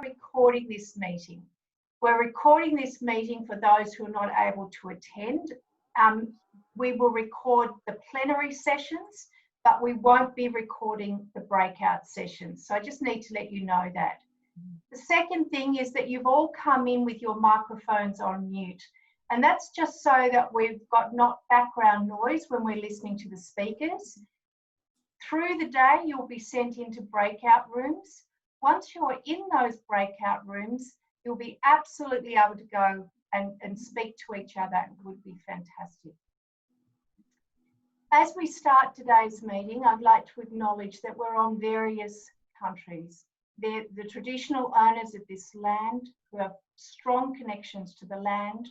recording this meeting. We're recording this meeting for those who are not able to attend. We will record the plenary sessions, but we won't be recording the breakout sessions. So I just need to let you know that. The second thing is that you've all come in with your microphones on mute. And that's just so that we've got not background noise when we're listening to the speakers. Through the day, you'll be sent into breakout rooms. Once you're in those breakout rooms, you'll be absolutely able to go and speak to each other. It would be fantastic. As we start today's meeting, I'd like to acknowledge that we're on various countries. They're the traditional owners of this land who have strong connections to the land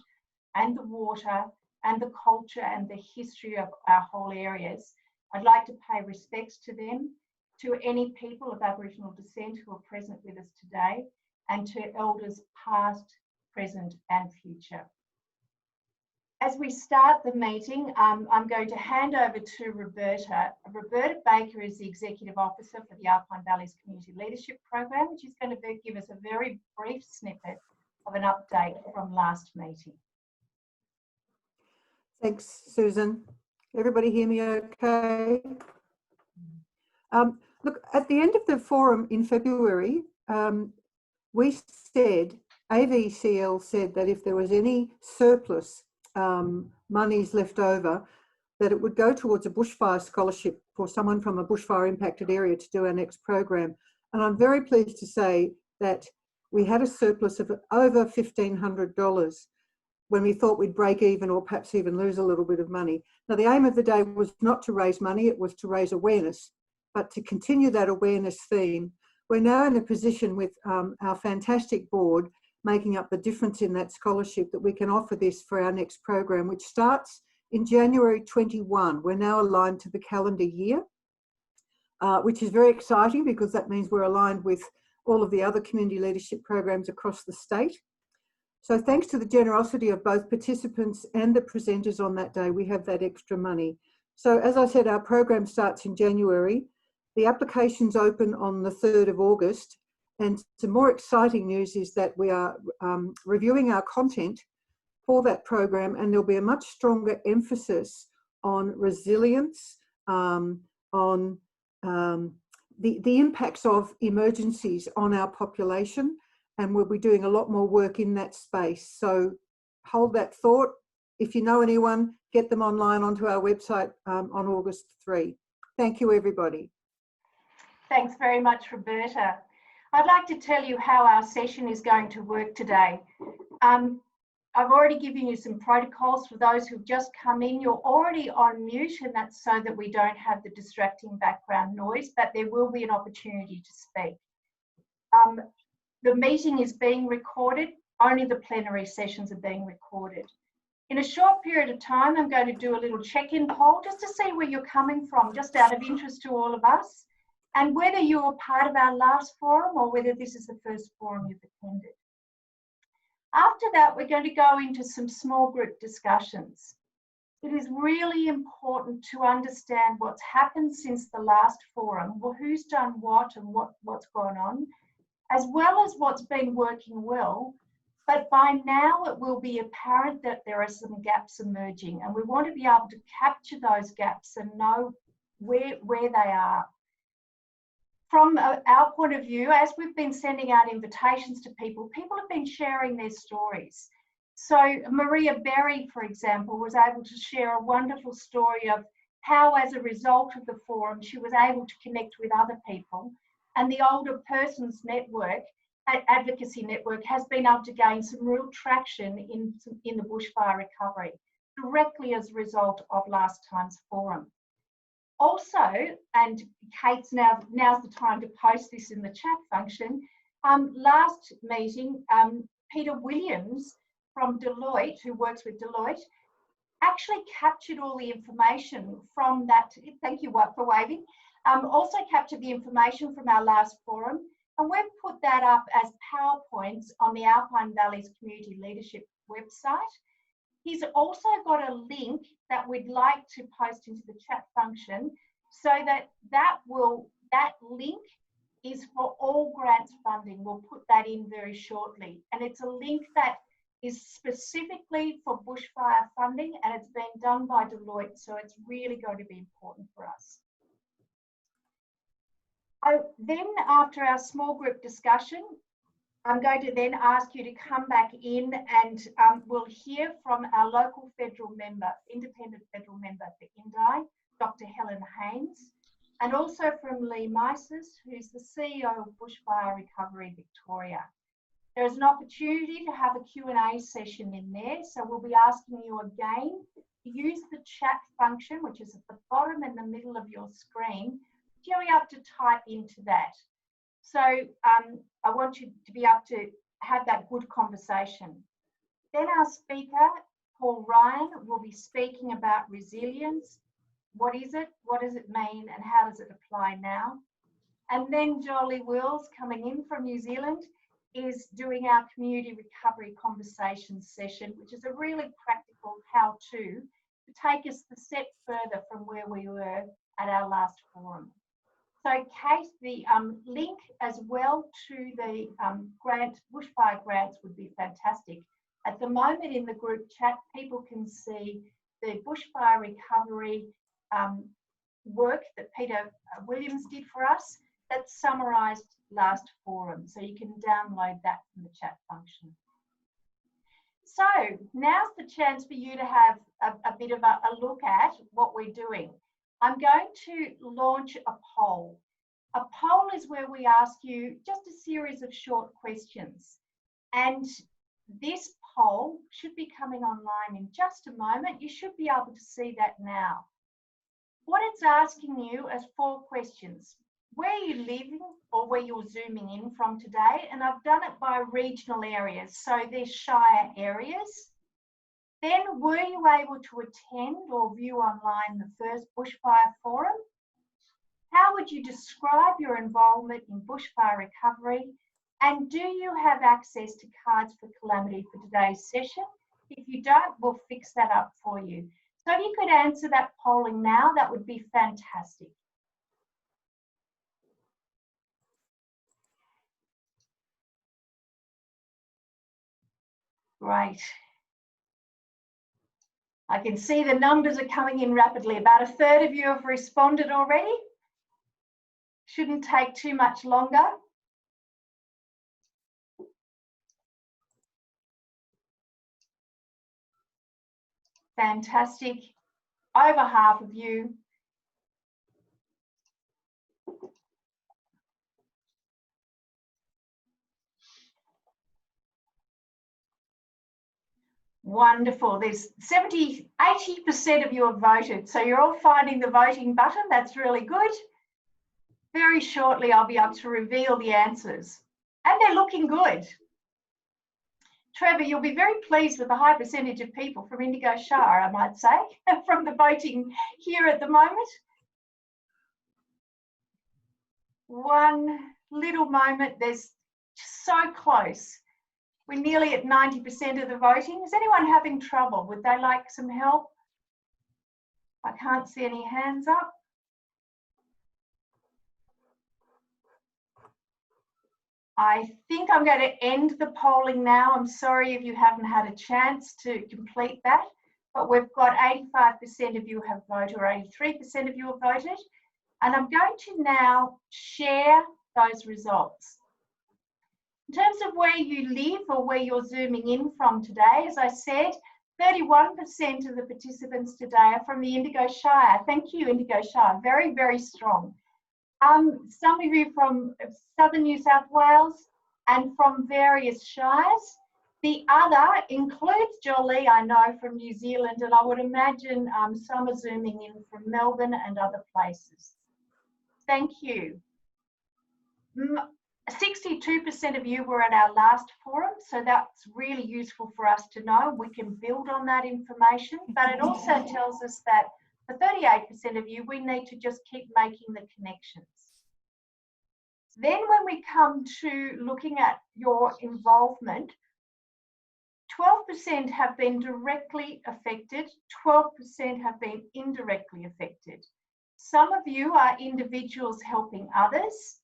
and the water and the culture and the history of our whole areas. I'd like to pay respects to them, to any people of Aboriginal descent who are present with us today, and to elders past, present and future. As we start the meeting, I'm going to hand over to Roberta. Roberta Baker is the Executive Officer for the Alpine Valleys Community Leadership Program, which is going to give us a very brief snippet of an update from last meeting. Thanks, Susan. Everybody hear me okay? Look, at the end of the forum in February, we said, AVCL said that if there was any surplus monies left over, that it would go towards a bushfire scholarship for someone from a bushfire impacted area to do our next program. And I'm very pleased to say that we had a surplus of over $1,500 when we thought we'd break even or perhaps even lose a little bit of money. Now, the aim of the day was not to raise money, it was to raise awareness. But to continue that awareness theme, we're now in a position with our fantastic board making up the difference in that scholarship that we can offer this for our next program, which starts in January 21. We're now aligned to the calendar year, which is very exciting because that means we're aligned with all of the other community leadership programs across the state. So thanks to the generosity of both participants and the presenters on that day, we have that extra money. So as I said, our program starts in January. The applications open on the 3rd of August. And some more exciting news is that we are reviewing our content for that program, and there'll be a much stronger emphasis on resilience, on the impacts of emergencies on our population. And we'll be doing a lot more work in that space. So hold that thought. If you know anyone, get them online onto our website on August 3. Thank you, everybody. Thanks very much, Roberta. I'd like to tell you how our session is going to work today. I've already given you some protocols for those who've just come in. You're already on mute, and that's so that we don't have the distracting background noise, but there will be an opportunity to speak. The meeting is being recorded. Only the plenary sessions are being recorded. In a short period of time, I'm going to do a little check-in poll just to see where you're coming from, just out of interest to all of us, and whether you were part of our last forum or whether this is the first forum you've attended. After that, we're going to go into some small group discussions. It is really important to understand what's happened since the last forum, well, who's done what and what's gone on, as well as what's been working well. But by now it will be apparent that there are some gaps emerging, and we want to be able to capture those gaps and know where they are. From our point of view, as we've been sending out invitations to people, people have been sharing their stories. So Maria Berry, for example, was able to share a wonderful story of how, as a result of the forum, she was able to connect with other people. And the Older Persons Network, Advocacy Network, has been able to gain some real traction in the bushfire recovery, directly as a result of last time's forum. Also, and Kate's now's the time to post this in the chat function, last meeting, Peter Williams from Deloitte, who works with Deloitte, actually captured all the information from that. Thank you for waving. Also captured the information from our last forum, and we've put that up as PowerPoints on the Alpine Valleys Community Leadership website. He's also got a link that we'd like to post into the chat function, so that link is for all grants funding. We'll put that in very shortly. And it's a link that is specifically for bushfire funding, and it's been done by Deloitte, so it's really going to be important for us. Then after our small group discussion, I'm going to then ask you to come back in and we'll hear from our local federal member, independent federal member for Indi, Dr. Helen Haynes, and also from Lee Mises, who's the CEO of Bushfire Recovery Victoria. There is an opportunity to have a Q&A session in there, so we'll be asking you again to use the chat function, which is at the bottom in the middle of your screen. You'll be able to type into that. So I want you to be able to have that good conversation. Then our speaker, Paul Ryan, will be speaking about resilience. What is it? What does it mean? And how does it apply now? And then Jolie Wills, coming in from New Zealand, is doing our community recovery conversation session, which is a really practical how-to to take us a step further from where we were at our last forum. So Kate, the link as well to the bushfire grants would be fantastic. At the moment in the group chat, people can see the bushfire recovery work that Peter Williams did for us that's summarised last forum. So you can download that from the chat function. So now's the chance for you to have a bit of a look at what we're doing. I'm going to launch a poll. A poll is where we ask you just a series of short questions. And this poll should be coming online in just a moment. You should be able to see that now. What it's asking you is 4 questions. Where are you living or where you're zooming in from today? And I've done it by regional areas. So there's shire areas. Then, were you able to attend or view online the first bushfire forum? How would you describe your involvement in bushfire recovery? And do you have access to cards for calamity for today's session? If you don't, we'll fix that up for you. So if you could answer that polling now, that would be fantastic. Great. I can see the numbers are coming in rapidly. About 1/3 of you have responded already. Shouldn't take too much longer. Fantastic. Over half of you. Wonderful. There's 80% of you have voted. So you're all finding the voting button. That's really good. Very shortly, I'll be able to reveal the answers. And they're looking good. Trevor, you'll be very pleased with the high percentage of people from Indigo Shire, I might say, from the voting here at the moment. One little moment, there's so close. We're nearly at 90% of the voting. Is anyone having trouble? Would they like some help? I can't see any hands up. I think I'm going to end the polling now. I'm sorry if you haven't had a chance to complete that, but we've got 85% of you have voted, or 83% of you have voted. And I'm going to now share those results. In terms of where you live or where you're zooming in from today, as I said, 31% of the participants today are from the Indigo Shire. Thank you, Indigo Shire. Very, very strong. Some of you from southern New South Wales and from various shires. The other includes Jolie, I know, from New Zealand, and I would imagine some are zooming in from Melbourne and other places. Thank you. 62% of you were at our last forum, so that's really useful for us to know. We can build on that information, but it also tells us that for 38% of you, we need to just keep making the connections. Then when we come to looking at your involvement, 12% have been directly affected, 12% have been indirectly affected. Some of you are individuals helping others.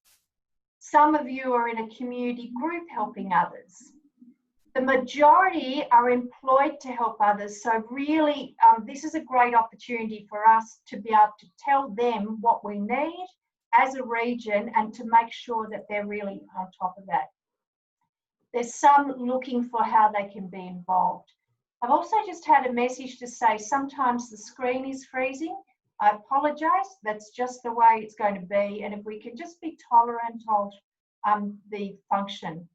Some of you are in a community group helping others. The majority are employed to help others. So really, this is a great opportunity for us to be able to tell them what we need as a region and to make sure that they're really on top of that. There's some looking for how they can be involved. I've also just had a message to say sometimes the screen is freezing. I apologise, that's just the way it's going to be. And if we can just be tolerant of the function.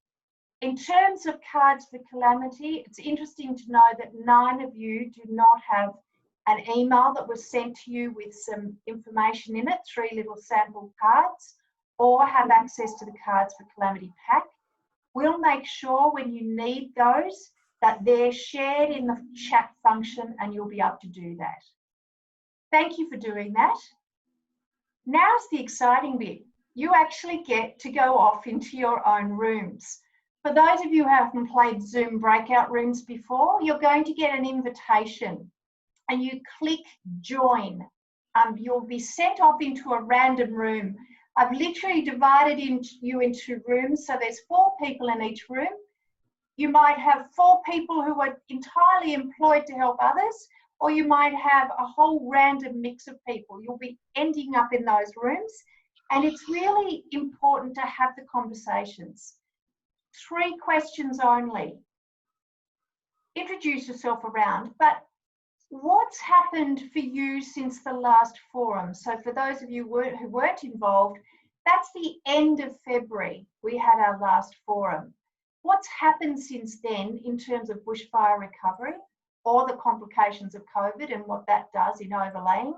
In terms of cards for calamity, it's interesting to know that 9 of you do not have an email that was sent to you with some information in it, 3 little sample cards, or have access to the cards for calamity pack. We'll make sure when you need those that they're shared in the chat function and you'll be able to do that. Thank you for doing that. Now's the exciting bit. You actually get to go off into your own rooms. For those of you who haven't played Zoom breakout rooms before, you're going to get an invitation and you click join. You'll be sent off into a random room. I've literally divided you into rooms, so there's 4 people in each room. You might have 4 people who are entirely employed to help others, or you might have a whole random mix of people. You'll be ending up in those rooms, and it's really important to have the conversations. 3 questions only. Introduce yourself around, but what's happened for you since the last forum? So for those of you who weren't involved, that's the end of February. We had our last forum. What's happened since then in terms of bushfire recovery or the complications of COVID and what that does in overlaying?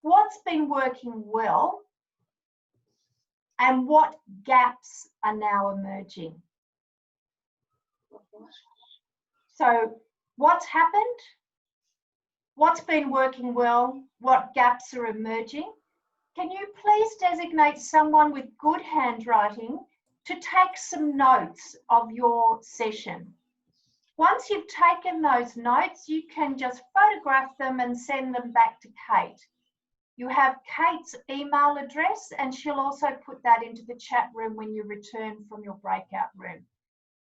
What's been working well? And what gaps are now emerging? So what's happened? What's been working well? What gaps are emerging? Can you please designate someone with good handwriting to take some notes of your session? Once you've taken those notes, you can just photograph them and send them back to Kate. You have Kate's email address and she'll also put that into the chat room when you return from your breakout room.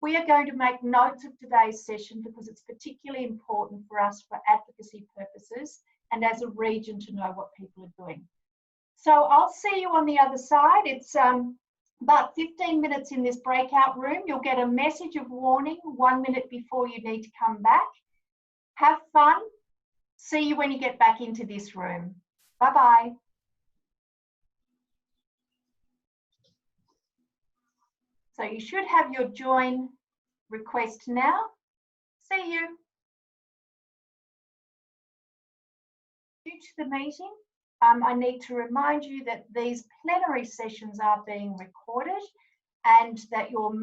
We are going to make notes of today's session because it's particularly important for us for advocacy purposes and as a region to know what people are doing. So I'll see you on the other side. It's about 15 minutes in this breakout room. You'll get a message of warning 1 minute before you need to come back. Have fun. See you when you get back into this room. Bye-bye. So you should have your join request now. See you. Due to the meeting, I need to remind you that these plenary sessions are being recorded and that your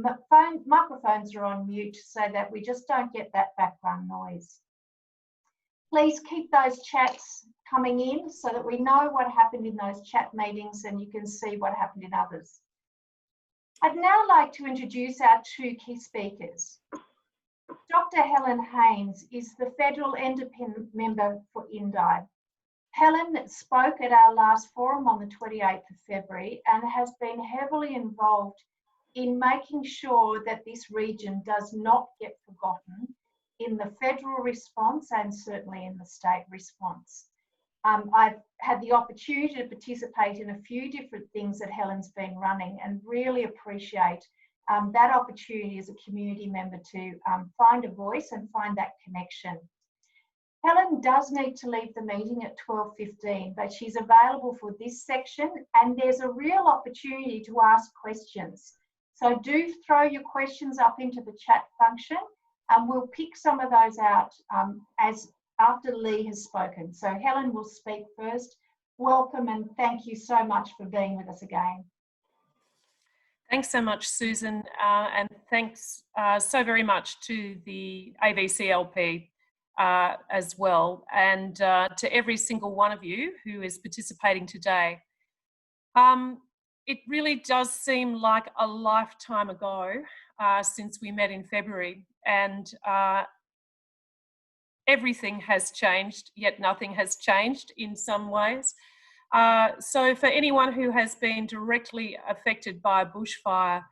microphones are on mute so that we just don't get that background noise. Please keep those chats coming in so that we know what happened in those chat meetings and you can see what happened in others. I'd now like to introduce our 2 key speakers. Dr. Helen Haynes is the Federal Independent Member for Indi. Helen spoke at our last forum on the 28th of February and has been heavily involved in making sure that this region does not get forgotten in the federal response and certainly in the state response. I've had the opportunity to participate in a few different things that Helen's been running and really appreciate that opportunity as a community member to find a voice and find that connection. Helen does need to leave the meeting at 12:15, but she's available for this section and there's a real opportunity to ask questions. So do throw your questions up into the chat function and we'll pick some of those out after Lee has spoken. So Helen will speak first. Welcome and thank you so much for being with us again. Thanks so much, Susan, and thanks so very much to the AVCLP as well, and to every single one of you who is participating today. It really does seem like a lifetime ago since we met in February, and everything has changed, yet nothing has changed in some ways. So for anyone who has been directly affected by a bushfire,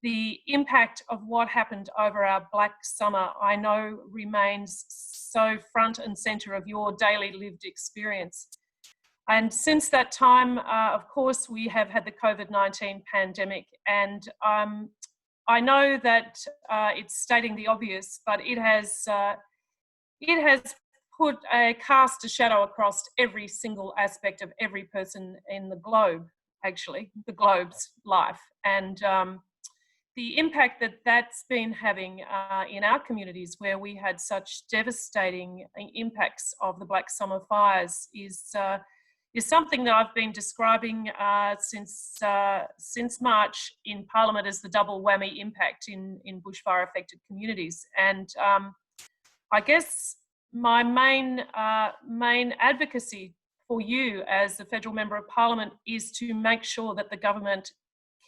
the impact of what happened over our Black Summer, I know, remains so front and centre of your daily lived experience. And since that time, of course, we have had the COVID-19 pandemic, and I know that it's stating the obvious, but it has cast a shadow across every single aspect of every person in the globe, actually, the globe's life. And the impact that that's been having in our communities, where we had such devastating impacts of the Black Summer fires, is something that I've been describing since March in Parliament as the double whammy impact in bushfire affected communities. And I guess my main advocacy for you as the Federal Member of Parliament is to make sure that the government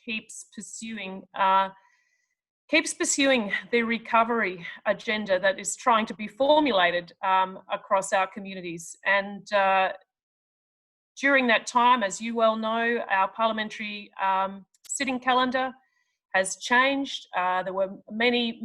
keeps pursuing the recovery agenda that is trying to be formulated across our communities. And during that time, as you well know, our parliamentary sitting calendar has changed. There were many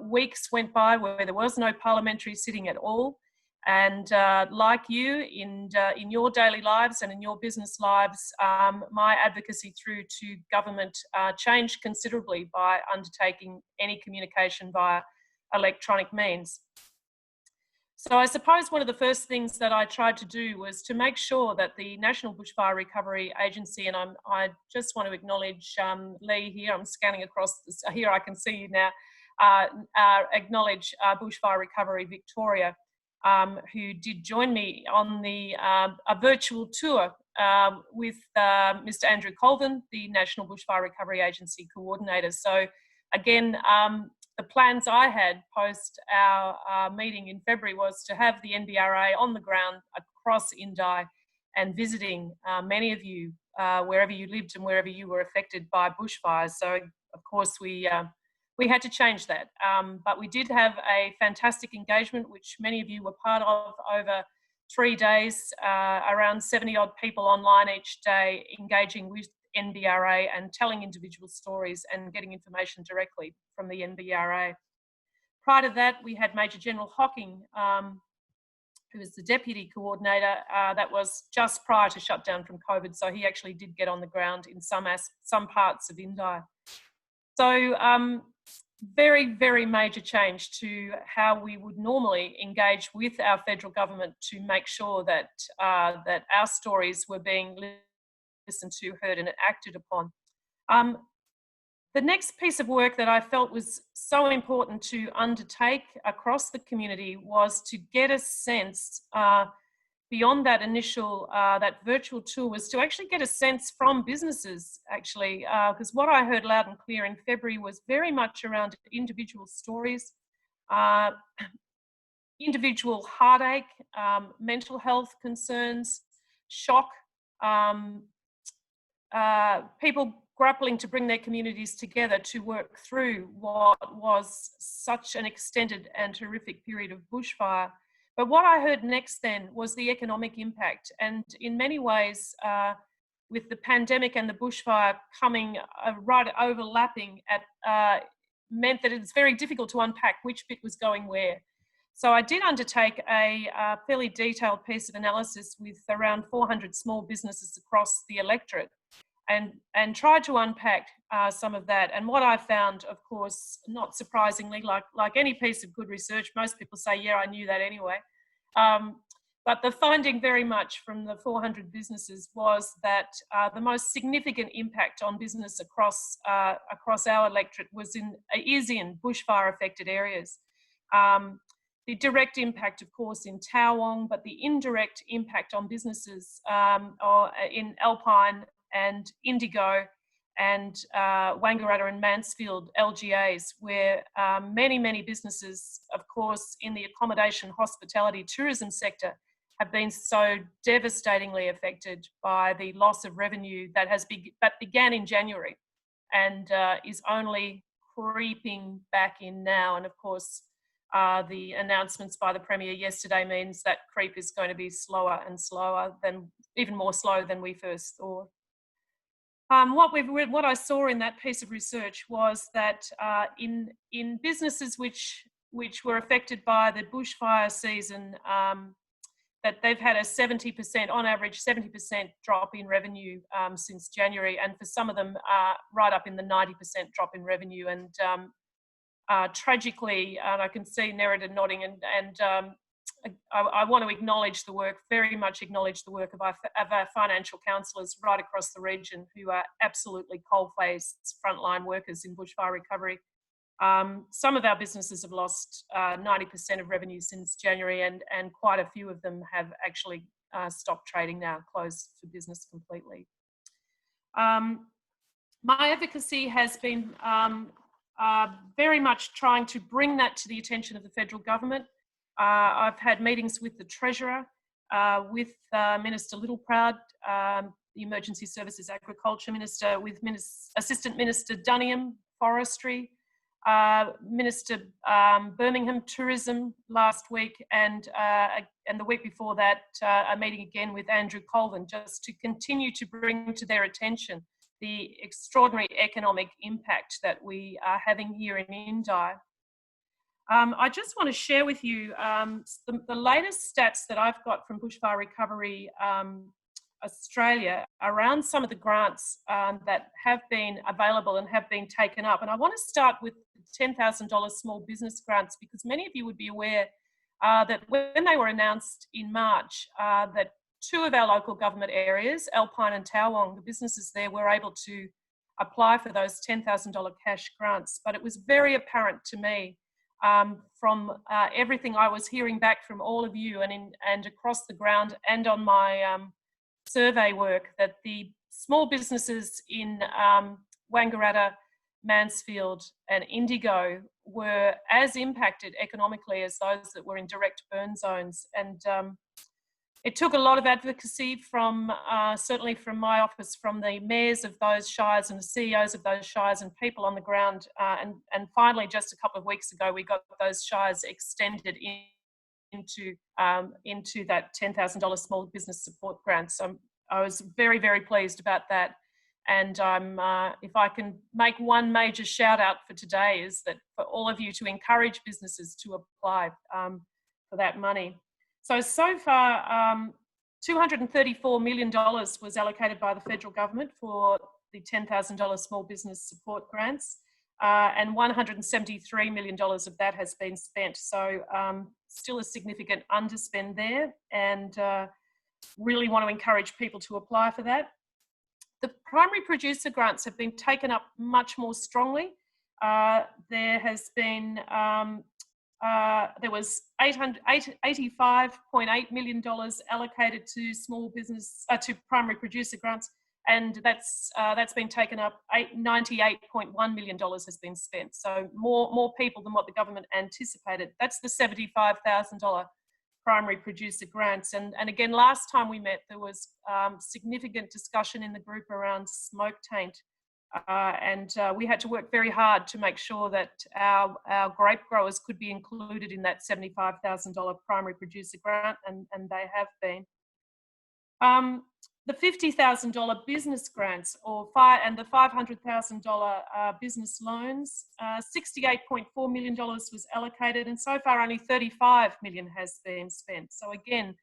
weeks went by where there was no parliamentary sitting at all. And like you, in your daily lives and in your business lives, my advocacy through to government changed considerably by undertaking any communication via electronic means. So I suppose one of the first things that I tried to do was to make sure that the National Bushfire Recovery Agency, and I just want to acknowledge Lee here, I'm scanning across this, here I can see you now, acknowledge Bushfire Recovery Victoria, who did join me on a virtual tour with Mr. Andrew Colvin, the National Bushfire Recovery Agency Coordinator. So again, the plans I had post our meeting in February was to have the NBRA on the ground across Indi and visiting many of you wherever you lived and wherever you were affected by bushfires. So of course we had to change that, but we did have a fantastic engagement, which many of you were part of over 3 days, around 70 odd people online each day engaging with NBRA and telling individual stories and getting information directly from the NBRA. Prior to that, we had Major General Hocking, who was the Deputy Coordinator. That was just prior to shutdown from COVID, so he actually did get on the ground in some parts of Indi. So very, very major change to how we would normally engage with our federal government to make sure that that our stories were being listened to, heard and acted upon. The next piece of work that I felt was so important to undertake across the community was to get a sense beyond that initial, that virtual tour, was to actually get a sense from businesses, actually, because what I heard loud and clear in February was very much around individual stories, individual heartache, mental health concerns, shock, people grappling to bring their communities together to work through what was such an extended and horrific period of bushfire. But what I heard next then was the economic impact. And in many ways, with the pandemic and the bushfire coming right overlapping, meant that it's very difficult to unpack which bit was going where. So I did undertake a fairly detailed piece of analysis with around 400 small businesses across the electorate, and tried to unpack some of that. And what I found, of course, not surprisingly, like any piece of good research, most people say, yeah, I knew that anyway. But the finding very much from the 400 businesses was that the most significant impact on business across our electorate is in bushfire affected areas. The direct impact, of course, in Tawong, but the indirect impact on businesses or in Alpine and Indigo and Wangaratta and Mansfield LGAs, where many businesses, of course, in the accommodation, hospitality, tourism sector have been so devastatingly affected by the loss of revenue that began in January and is only creeping back in now. And of course, the announcements by the Premier yesterday means that creep is going to be slower and slower, even more slow than we first thought. What I saw in that piece of research was that in businesses which were affected by the bushfire season, that they've had a 70%, on average, 70% drop in revenue since January, and for some of them, right up in the 90% drop in revenue. And tragically, I can see Nerida nodding, and I want to acknowledge the work, very much acknowledge the work of our financial counsellors right across the region, who are absolutely coalface frontline workers in bushfire recovery. Some of our businesses have lost 90% of revenue since January, and quite a few of them have actually stopped trading now, closed for business completely. My advocacy has been very much trying to bring that to the attention of the federal government. I've had meetings with the Treasurer, with Minister Littleproud, the Emergency Services Agriculture Minister, with Assistant Minister Dunningham, Forestry, Minister Birmingham Tourism last week, and the week before that, a meeting again with Andrew Colvin, just to continue to bring to their attention the extraordinary economic impact that we are having here in Indi. I just want to share with you the latest stats that I've got from Bushfire Recovery Australia around some of the grants that have been available and have been taken up. And I want to start with the $10,000 small business grants, because many of you would be aware that when they were announced in March, that two of our local government areas, Alpine and Towong, the businesses there were able to apply for those $10,000 cash grants. But it was very apparent to me from everything I was hearing back from all of you and across the ground and on my survey work, that the small businesses in Wangaratta, Mansfield and Indigo were as impacted economically as those that were in direct burn zones. And it took a lot of advocacy from, certainly from my office, from the mayors of those shires and the CEOs of those shires and people on the ground. And finally, just a couple of weeks ago, we got those shires extended into that $10,000 small business support grant. So I was very, very pleased about that. And if I can make one major shout out for today, is that for all of you to encourage businesses to apply for that money. So far, $234 million was allocated by the federal government for the $10,000 small business support grants, and $173 million of that has been spent. So still a significant underspend there, and really want to encourage people to apply for that. The primary producer grants have been taken up much more strongly. There has been there was $85.8 million allocated to small business, to primary producer grants, and that's been taken up. $98.1 million has been spent, so more people than what the government anticipated. That's the $75,000 primary producer grants. And again, last time we met, there was significant discussion in the group around smoke taint. And we had to work very hard to make sure that our grape growers could be included in that $75,000 primary producer grant, and they have been. The $50,000 business grants and the $500,000 business loans, $68.4 million was allocated, and so far only $35 million has been spent. So again,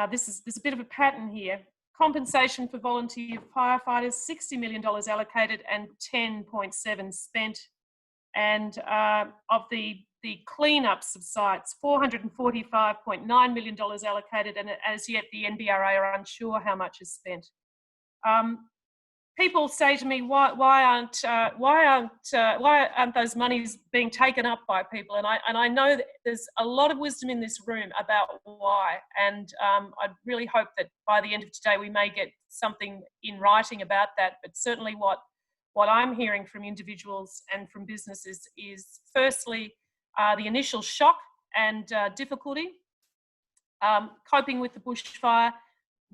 there's a bit of a pattern here. Compensation for volunteer firefighters, $60 million allocated and 10.7 spent. And of the cleanups of sites, $445.9 million allocated, and as yet the NBRA are unsure how much is spent. People say to me, why aren't those monies being taken up by people? And I know that there's a lot of wisdom in this room about why, and I really hope that by the end of today we may get something in writing about that. But certainly what I'm hearing from individuals and from businesses is, firstly, the initial shock and difficulty coping with the bushfire,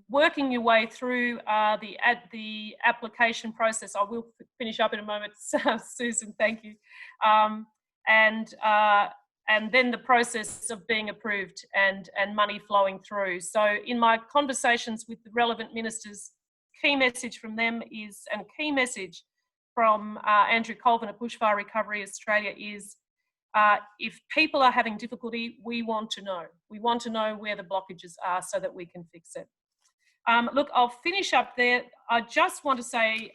working your way through the application process. I will finish up in a moment, Susan, thank you. and then the process of being approved and money flowing through. So in my conversations with the relevant ministers, key message from them is, and key message from Andrew Colvin at Bushfire Recovery Australia is, if people are having difficulty, we want to know. We want to know where the blockages are so that we can fix it. Look, I'll finish up there. I just want to say,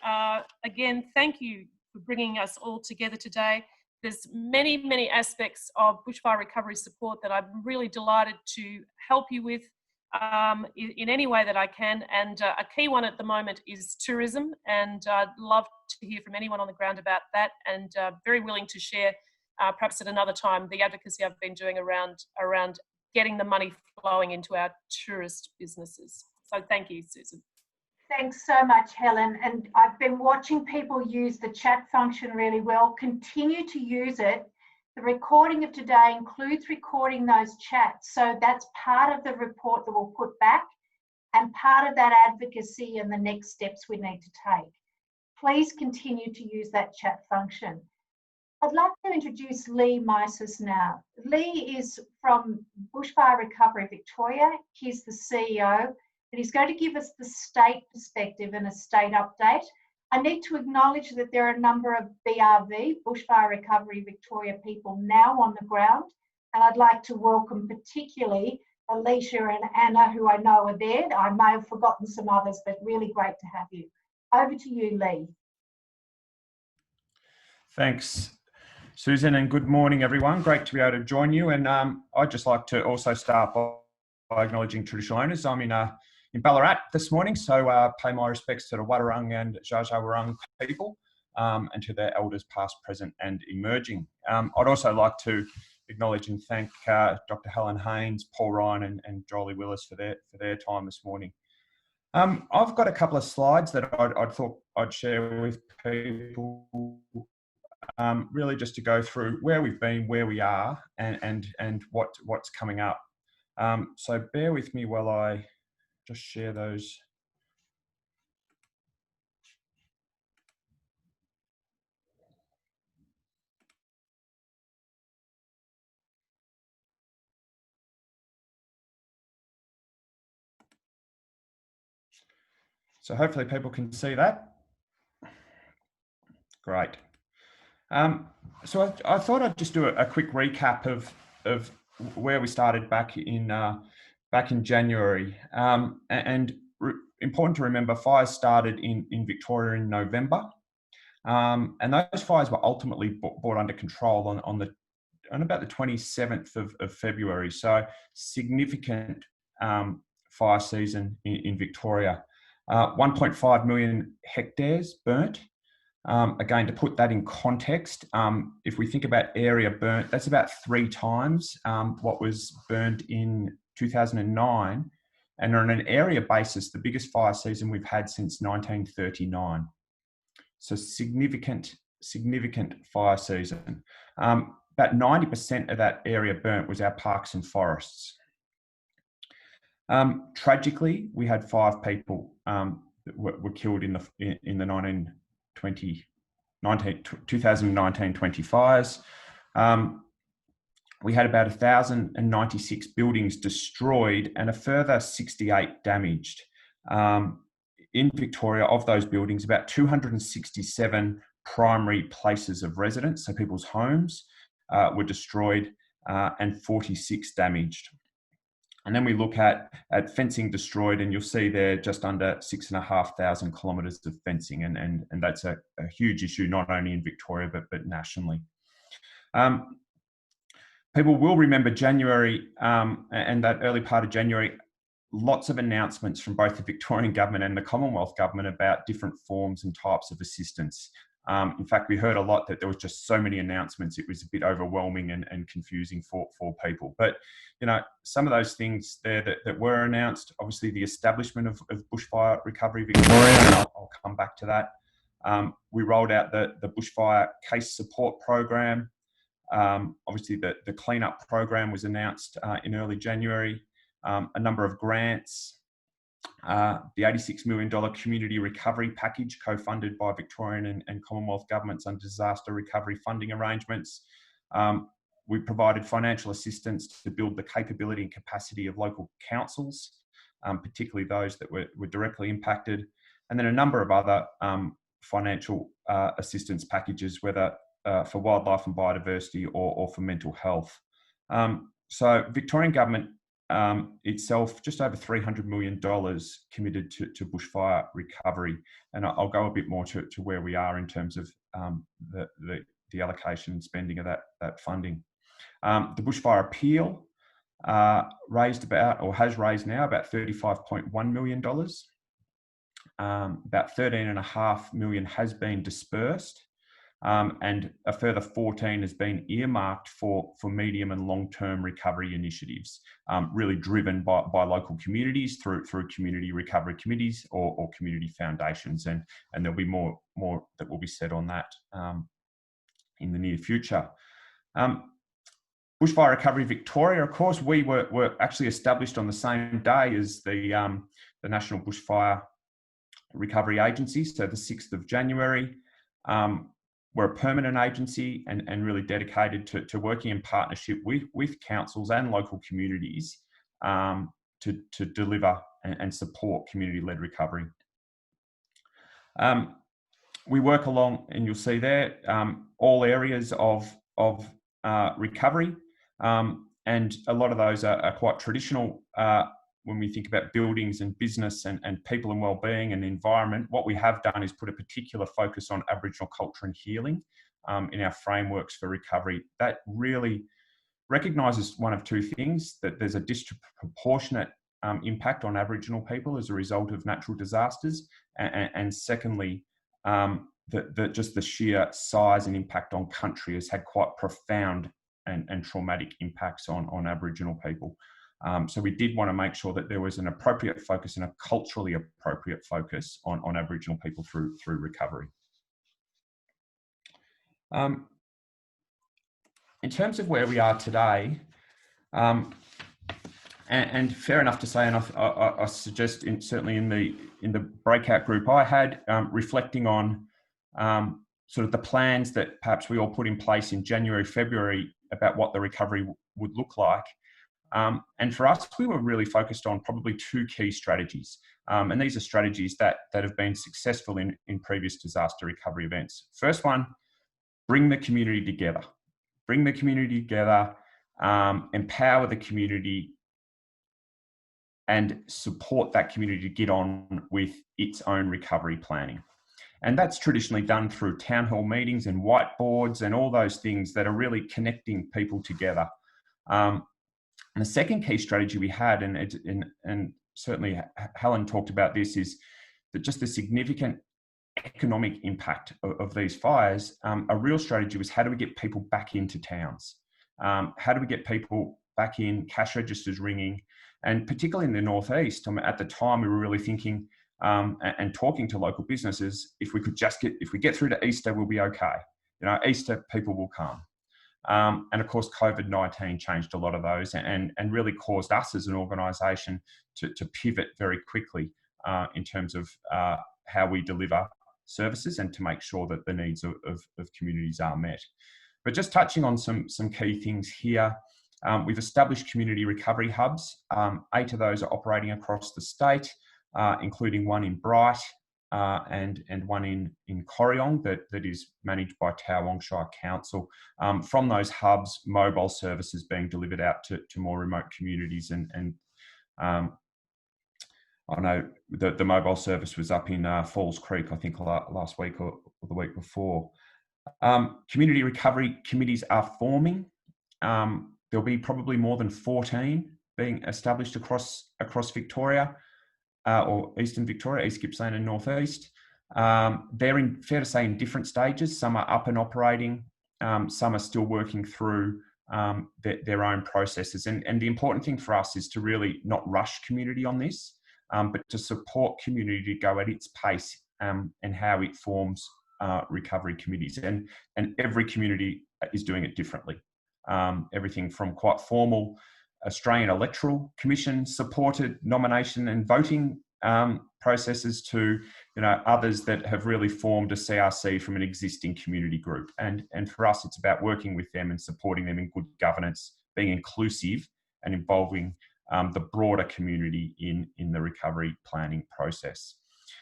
again, thank you for bringing us all together today. There's many, many aspects of bushfire recovery support that I'm really delighted to help you with in any way that I can. And a key one at the moment is tourism. And I'd love to hear from anyone on the ground about that, and very willing to share, perhaps at another time, the advocacy I've been doing around getting the money flowing into our tourist businesses. So thank you, Susan. Thanks so much, Helen. And I've been watching people use the chat function really well. Continue to use it. The recording of today includes recording those chats. So that's part of the report that we'll put back and part of that advocacy and the next steps we need to take. Please continue to use that chat function. I'd like to introduce Lee Mises now. Lee is from Bushfire Recovery Victoria. He's the CEO. And he's going to give us the state perspective and a state update. I need to acknowledge that there are a number of BRV, Bushfire Recovery Victoria people now on the ground. And I'd like to welcome particularly Alicia and Anna, who I know are there. I may have forgotten some others, but really great to have you. Over to you, Lee. Thanks, Susan, and good morning, everyone. Great to be able to join you. And I'd just like to also start by acknowledging traditional owners. I'm in Ballarat this morning, so pay my respects to the Wadawurrung and Dja Dja Wurrung people, and to their elders past, present and emerging. I'd also like to acknowledge and thank Dr. Helen Haynes, Paul Ryan and Jolie Willis for their time this morning. I've got a couple of slides that I thought I'd share with people, really just to go through where we've been, where we are, and what's coming up. So bear with me while I just share those. So hopefully people can see that. Great. So I thought I'd just do a quick recap of where we started back in January. Important to remember, fires started in Victoria in November, and those fires were ultimately brought under control on about the 27th of February. So significant fire season in Victoria. 1.5 million hectares burnt. Again, to put that in context, if we think about area burnt, that's about 3 times what was burned in 2009. And on an area basis, the biggest fire season we've had since 1939. So significant fire season. About 90% of that area burnt was our parks and forests. Tragically, we had 5 people that were killed in the 2019-20 fires. We had about 1,096 buildings destroyed and a further 68 damaged. In Victoria, of those buildings, about 267 primary places of residence, so people's homes, were destroyed and 46 damaged. And then we look at fencing destroyed, and you'll see there just under 6,500 kilometres of fencing, and that's a huge issue, not only in Victoria, but nationally. People will remember January and that early part of January, lots of announcements from both the Victorian government and the Commonwealth government about different forms and types of assistance. In fact, we heard a lot that there was just so many announcements, it was a bit overwhelming and confusing for people. But, you know, some of those things there that were announced, obviously the establishment of Bushfire Recovery Victoria, and I'll come back to that. We rolled out the Bushfire Case Support Program. Obviously the cleanup program was announced in early January. A number of grants. The $86 million community recovery package co-funded by Victorian and Commonwealth governments under disaster recovery funding arrangements. We provided financial assistance to build the capability and capacity of local councils, particularly those that were directly impacted, and then a number of other financial assistance packages, whether for wildlife and biodiversity or for mental health. So Victorian government itself, just over $300 million committed to bushfire recovery. And I'll go a bit more to where we are in terms of the allocation and spending of that funding. The bushfire appeal raised about, or has raised now, about $35.1 million. About $13.5 million has been dispersed, and a further 14 has been earmarked for medium and long-term recovery initiatives, really driven by local communities through community recovery committees or community foundations, and there'll be more that will be said on that in the near future. Bushfire Recovery Victoria, of course, we were actually established on the same day as the National Bushfire Recovery Agency, so the 6th of January. We're a permanent agency and really dedicated to working in partnership with councils and local communities to deliver and support community-led recovery. We work along, and you'll see there, all areas of recovery, and a lot of those are quite traditional when we think about buildings and business and people and wellbeing and environment. What we have done is put a particular focus on Aboriginal culture and healing in our frameworks for recovery. That really recognises one of two things: that there's a disproportionate impact on Aboriginal people as a result of natural disasters, and secondly, that just the sheer size and impact on country has had quite profound and traumatic impacts on Aboriginal people. So we did want to make sure that there was an appropriate focus and a culturally appropriate focus on Aboriginal people through recovery. In terms of where we are today, and fair enough to say, and I suggest certainly in the breakout group I had, reflecting on sort of the plans that perhaps we all put in place in January, February about what the recovery would look like. And for us, we were really focused on probably two key strategies. And these are strategies that have been successful in previous disaster recovery events. First one, bring the community together. Bring the community together, empower the community, and support that community to get on with its own recovery planning. And that's traditionally done through town hall meetings and whiteboards and all those things that are really connecting people together. And the second key strategy we had, and certainly Helen talked about this, is that just the significant economic impact of these fires. A real strategy was, how do we get people back into towns? How do we get people back in, cash registers ringing? And particularly in the Northeast, at the time we were really thinking and talking to local businesses, if we get through to Easter, we'll be okay. You know, Easter people will come. And of course, COVID-19 changed a lot of those and really caused us as an organisation to pivot very quickly in terms of how we deliver services and to make sure that the needs of communities are met. But just touching on some key things here, we've established community recovery hubs. 8 of those are operating across the state, including one in Bright and one in Corryong that is managed by Tarawong Shire Council. From those hubs, mobile services being delivered out to more remote communities, and I know the mobile service was up in Falls Creek, I think last week or the week before. Community recovery committees are forming. There'll be probably more than 14 being established across Victoria, or Eastern Victoria, East Gippsland and North East. They're fair to say in different stages. Some are up and operating, some are still working through their own processes. And the important thing for us is to really not rush community on this, but to support community to go at its pace and how it forms recovery committees. And every community is doing it differently. Everything from quite formal Australian Electoral Commission supported nomination and voting processes to, others that have really formed a CRC from an existing community group. And for us, it's about working with them and supporting them in good governance, being inclusive and involving the broader community in the recovery planning process.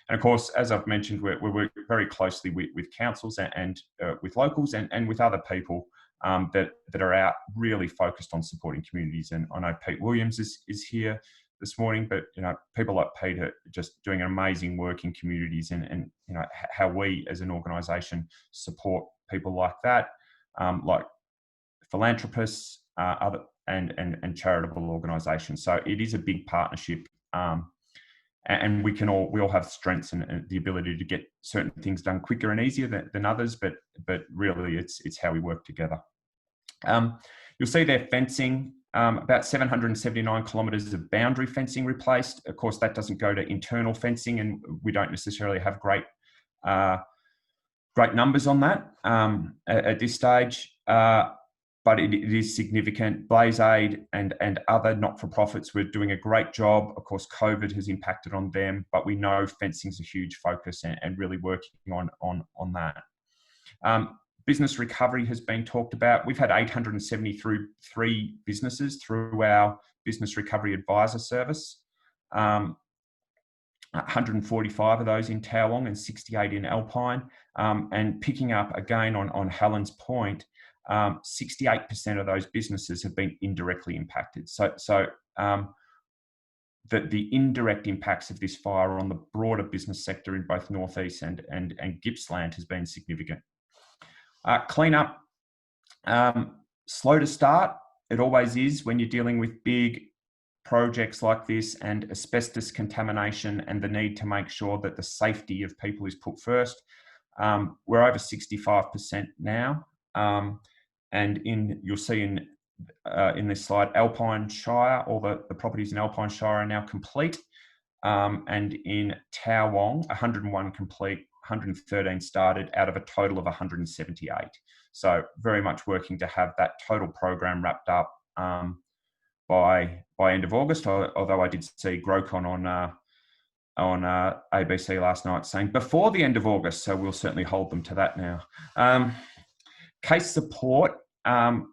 And of course, as I've mentioned, we work very closely with councils and with locals and with other people that are out really focused on supporting communities. And I know Pete Williams is here this morning, but people like Pete are just doing amazing work in communities, and how we as an organisation support people like that, like philanthropists, other and charitable organisations. So it is a big partnership. And we all have strengths and the ability to get certain things done quicker and easier than others, but really it's how we work together. You'll see there fencing, about 779 kilometres of boundary fencing replaced. Of course, that doesn't go to internal fencing, and we don't necessarily have great numbers on that at this stage. But it is significant. Blaze Aid and other not-for-profits were doing a great job. Of course, COVID has impacted on them, but we know fencing is a huge focus and really working on that. Business recovery has been talked about. We've had 873 businesses through our Business Recovery Advisor service. 145 of those in Towong and 68 in Alpine. And picking up again on Helen's point, 68% of those businesses have been indirectly impacted. So the indirect impacts of this fire on the broader business sector in both North East and Gippsland has been significant. Cleanup, slow to start. It always is when you're dealing with big projects like this and asbestos contamination and the need to make sure that the safety of people is put first. We're over 65% now. And you'll see in this slide, Alpine Shire, all the properties in Alpine Shire are now complete. And in Towong, 101 complete, 113 started out of a total of 178. So very much working to have that total program wrapped up by end of August. Although I did see Grocon on ABC last night saying before the end of August. So we'll certainly hold them to that now. Case support. Over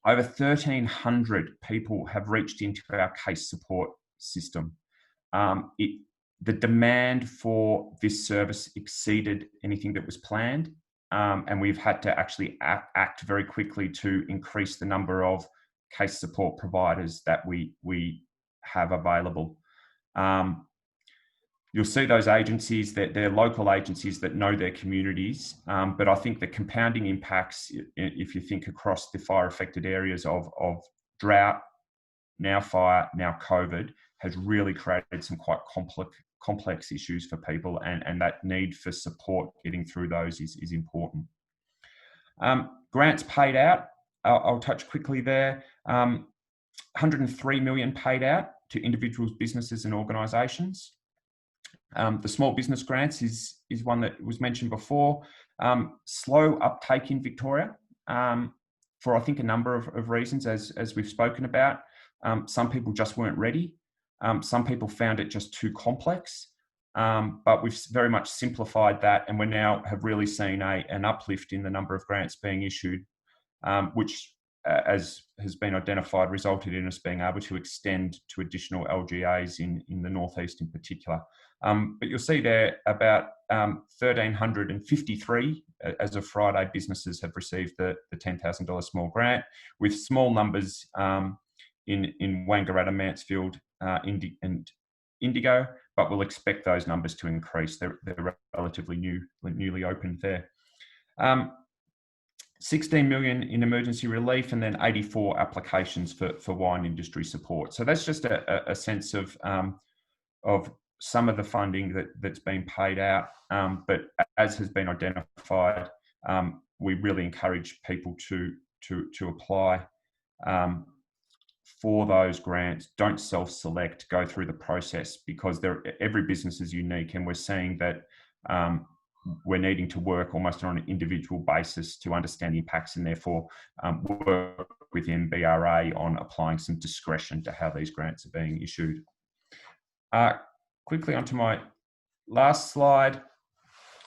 1,300 people have reached into our case support system. The demand for this service exceeded anything that was planned, and we've had to actually act very quickly to increase the number of case support providers that we have available. You'll see those agencies, that they're local agencies that know their communities, but I think the compounding impacts, if you think across the fire-affected areas of drought, now fire, now COVID, has really created some quite complex issues for people, and that need for support getting through those is important. Grants paid out, I'll touch quickly there. 103 million paid out to individuals, businesses and organisations. The small business grants is one that was mentioned before. Slow uptake in Victoria for I think a number of reasons, as we've spoken about. Some people just weren't ready. Some people found it just too complex. But we've very much simplified that, and we now have really seen an uplift in the number of grants being issued, which, as has been identified, resulted in us being able to extend to additional LGAs in the Northeast in particular. But you'll see there about 1,353 as of Friday businesses have received the $10,000 small grant, with small numbers in Wangaratta, Mansfield, and Indigo, but we'll expect those numbers to increase. They're relatively newly opened there. 16 million in emergency relief, and then 84 applications for wine industry support. So that's just a sense of some of the funding that's been paid out. But as has been identified, we really encourage people to apply for those grants. Don't self-select, go through the process, because every business is unique, and we're seeing that we're needing to work almost on an individual basis to understand the impacts, and therefore work with MBRA on applying some discretion to how these grants are being issued. quickly onto my last slide.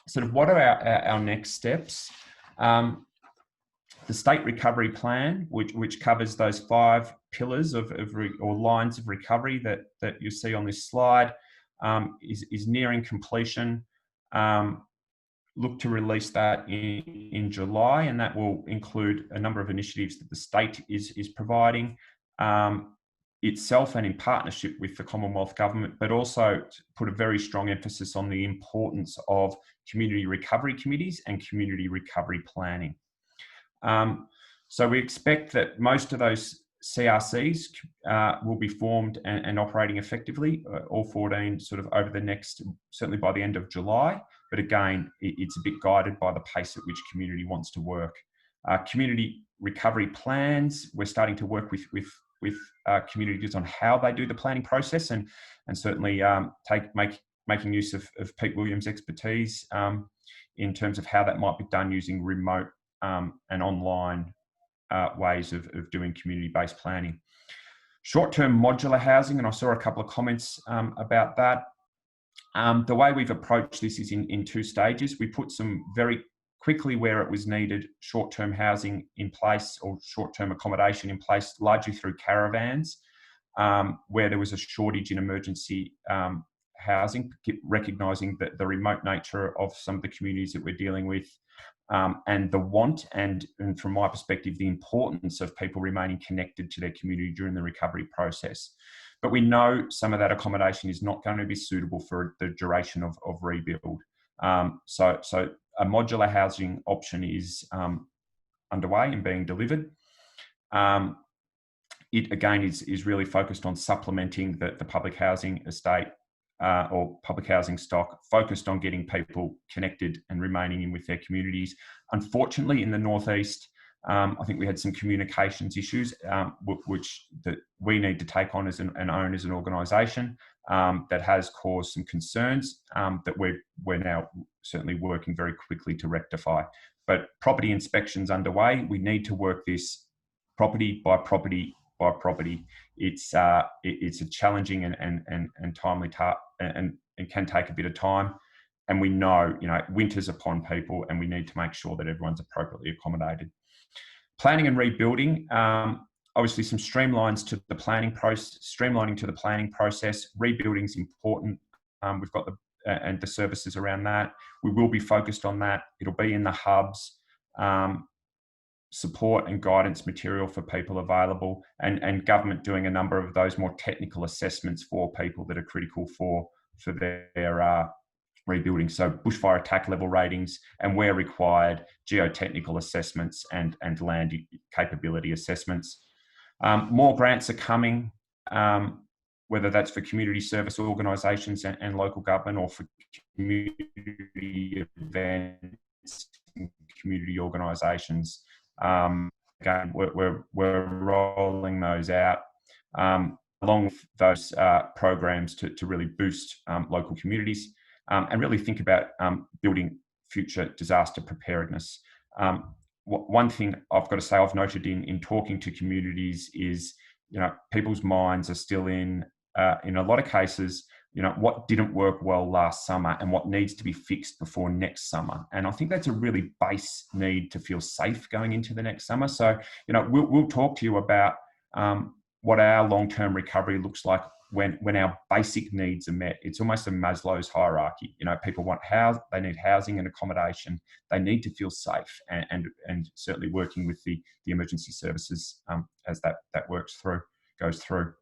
Sort of what are our next steps? The state recovery plan, which covers those 5 pillars or lines of recovery that you see on this slide, is nearing completion. Look to release that in July, and that will include a number of initiatives that the state is providing itself and in partnership with the Commonwealth Government, but also put a very strong emphasis on the importance of community recovery committees and community recovery planning. So we expect that most of those CRCs will be formed and operating effectively, all 14 sort of over the next, certainly by the end of July. But again, it's a bit guided by the pace at which community wants to work. Community recovery plans, we're starting to work with communities on how they do the planning process, and certainly making use of Pete Williams' expertise in terms of how that might be done using remote and online ways of doing community-based planning. Short-term modular housing, and I saw a couple of comments about that. The way we've approached this is in 2 stages. We put some very quickly, where it was needed, short-term housing in place or short-term accommodation in place, largely through caravans, where there was a shortage in emergency housing, recognising that the remote nature of some of the communities that we're dealing with, and the want and from my perspective, the importance of people remaining connected to their community during the recovery process. But we know some of that accommodation is not going to be suitable for the duration of rebuild. So a modular housing option is underway and being delivered. It again is really focused on supplementing the public housing estate or public housing stock, focused on getting people connected and remaining in with their communities. Unfortunately, in the Northeast, I think we had some communications issues, which that we need to take on and own as an organisation, that has caused some concerns that we're now certainly working very quickly to rectify. But property inspections underway. We need to work this property by property by property. It's a challenging and timely task, and it can take a bit of time. And we know, winter's upon people, and we need to make sure that everyone's appropriately accommodated. Planning and rebuilding, obviously some streamlining to the planning process. Rebuilding's important. We've got the services around that. We will be focused on that. It'll be in the hubs. Support and guidance material for people available, and government doing a number of those more technical assessments for people that are critical for their rebuilding. So bushfire attack level ratings, and where required, geotechnical assessments and land capability assessments. More grants are coming, whether that's for community service organisations and local government, or for community events and community organisations. Again, we're rolling those out along with those programs to really boost local communities and really think about building future disaster preparedness. One thing I've got to say I've noted in talking to communities is, people's minds are still in a lot of cases, what didn't work well last summer and what needs to be fixed before next summer. And I think that's a really base need to feel safe going into the next summer. So, we'll talk to you about what our long-term recovery looks like when our basic needs are met. It's almost a Maslow's hierarchy. People want they need housing and accommodation. They need to feel safe, and certainly working with the emergency services as that goes through.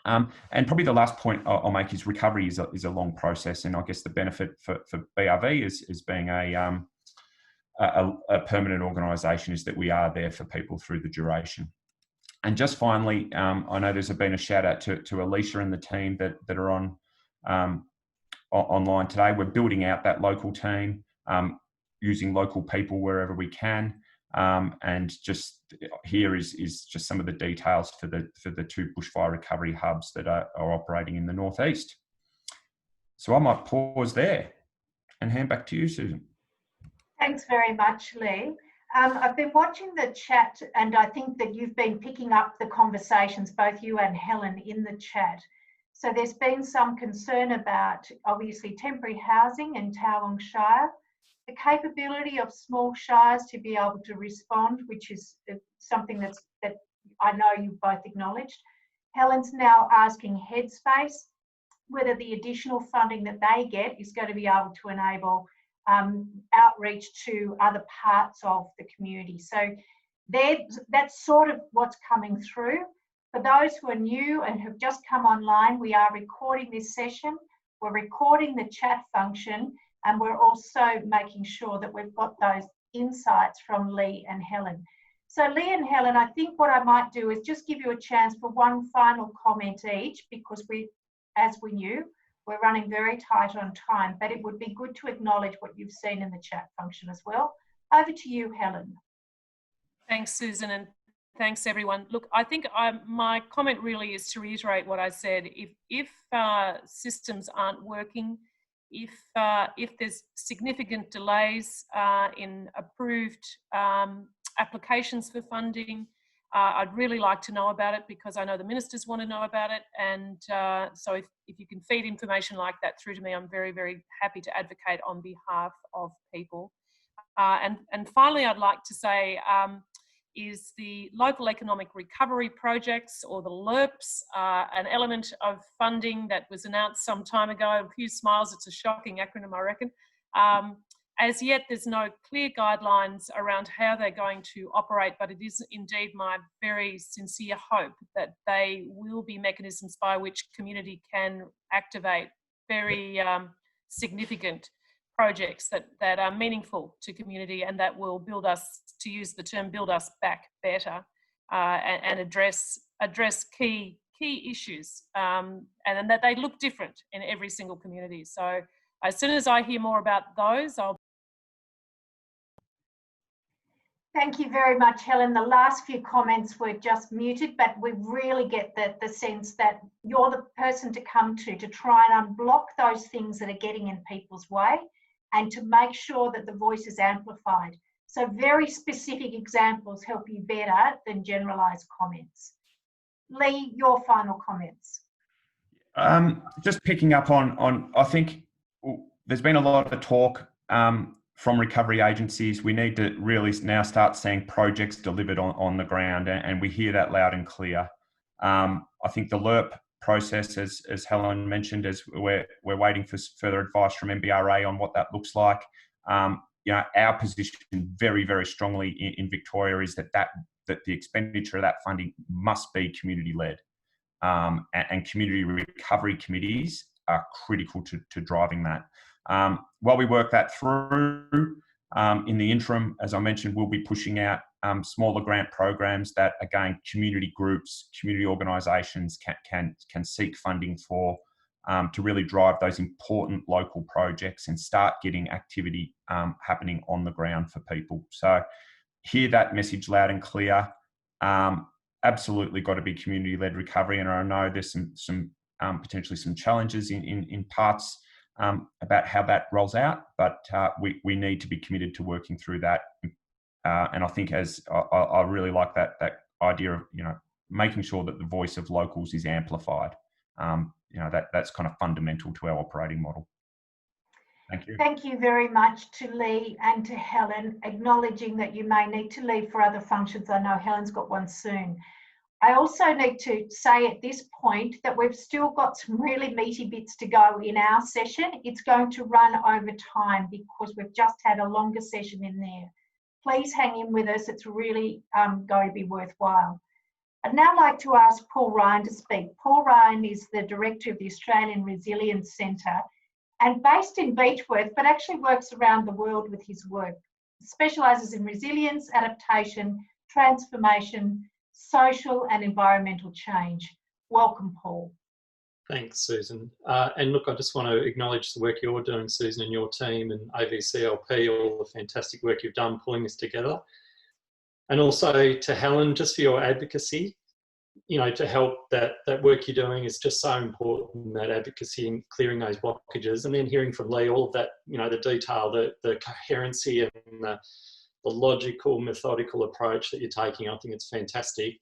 And probably the last point I'll make is recovery is a long process, and I guess the benefit for BRV is being a permanent organisation is that we are there for people through the duration. And just finally, I know there's been a shout out to Alicia and the team that are on online today. We're building out that local team, using local people wherever we can. And just here is just some of the details for the 2 bushfire recovery hubs that are operating in the Northeast. So I might pause there and hand back to you, Susan. Thanks very much, Lee. I've been watching the chat, and I think that you've been picking up the conversations, both you and Helen, in the chat. So there's been some concern about, obviously, temporary housing in Towong Shire, the capability of small shires to be able to respond, which is something that I know you both acknowledged. Helen's now asking Headspace whether the additional funding that they get is going to be able to enable outreach to other parts of the community. So that's sort of what's coming through. For those who are new and have just come online, we are recording this session. We're recording the chat function, and we're also making sure that we've got those insights from Lee and Helen. So Lee and Helen, I think what I might do is just give you a chance for one final comment each, because as we knew, we're running very tight on time, but it would be good to acknowledge what you've seen in the chat function as well. Over to you, Helen. Thanks, Susan, and thanks, everyone. Look, I think my comment really is to reiterate what I said. If systems aren't working, if there's significant delays in approved applications for funding, I'd really like to know about it, because I know the ministers want to know about it. And so if you can feed information like that through to me, I'm very, very happy to advocate on behalf of people. And finally, I'd like to say is the local economic recovery projects, or the LERPs, an element of funding that was announced some time ago. A few smiles, it's a shocking acronym, I reckon. As yet, there's no clear guidelines around how they're going to operate, but it is indeed my very sincere hope that they will be mechanisms by which community can activate very significant projects that are meaningful to community, and that will build us, to use the term, build us back better, and address key issues, and that they look different in every single community. So as soon as I hear more about those, I'll... Thank you very much, Helen. The last few comments were just muted, but we really get the sense that you're the person to come to try and unblock those things that are getting in people's way, and to make sure that the voice is amplified. So very specific examples help you better than generalised comments. Lee, your final comments. Just picking up on I think there's been a lot of talk from recovery agencies. We need to really now start seeing projects delivered on the ground, and we hear that loud and clear. I think the LERP process, as Helen mentioned, as we're waiting for further advice from MBRA on what that looks like. You know, our position very, very strongly in Victoria is that the expenditure of that funding must be community-led, and community recovery committees are critical to driving that. While we work that through, in the interim, as I mentioned, we'll be pushing out smaller grant programs that, again, community groups, community organisations can seek funding for, to really drive those important local projects and start getting activity happening on the ground for people. So hear that message loud and clear. Absolutely got to be community-led recovery, and I know there's some potentially some challenges in parts about how that rolls out, but we need to be committed to working through that. And I think, as I really like that idea of, you know, making sure that the voice of locals is amplified. You know, that's kind of fundamental to our operating model. Thank you. Thank you very much to Lee and to Helen, acknowledging that you may need to leave for other functions. I know Helen's got one soon. I also need to say at this point that we've still got some really meaty bits to go in our session. It's going to run over time because we've just had a longer session in there. Please hang in with us. It's really going to be worthwhile. I'd now like to ask Paul Ryan to speak. Paul Ryan is the Director of the Australian Resilience Centre and based in Beechworth, but actually works around the world with his work. He specialises in resilience, adaptation, transformation, social and environmental change. Welcome, Paul. Thanks, Susan. And look, I just want to acknowledge the work you're doing, Susan, and your team and AVCLP, all the fantastic work you've done pulling this together. And also to Helen, just for your advocacy, you know, to help that work you're doing is just so important, that advocacy and clearing those blockages. And then hearing from Lee, all of that, you know, the detail, the coherency and the logical, methodical approach that you're taking, I think it's fantastic.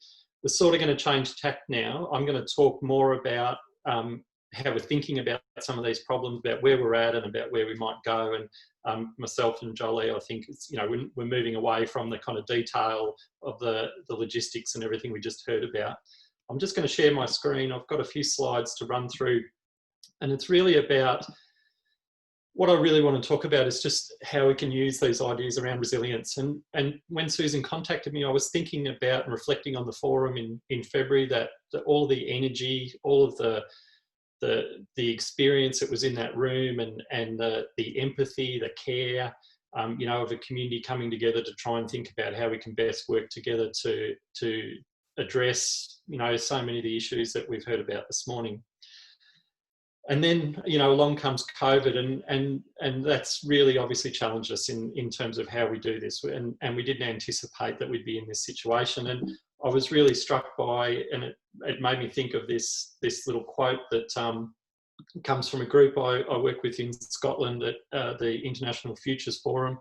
We're sort of going to change tack now. I'm going to talk more about how we're thinking about some of these problems, about where we're at and about where we might go. And myself and Jolie, I think it's, you know, we're moving away from the kind of detail of the logistics and everything we just heard about. I'm just going to share my screen. I've got a few slides to run through, and it's really about, what I really want to talk about is just how we can use these ideas around resilience. And when Susan contacted me, I was thinking about and reflecting on the forum in February, that all the energy, all of the experience that was in that room, and the empathy, the care, you know, of a community coming together to try and think about how we can best work together to address, you know, so many of the issues that we've heard about this morning. And then, you know, along comes COVID, and that's really obviously challenged us in terms of how we do this. And we didn't anticipate that we'd be in this situation. And I was really struck by, and it made me think of this little quote that comes from a group I work with in Scotland at the International Futures Forum.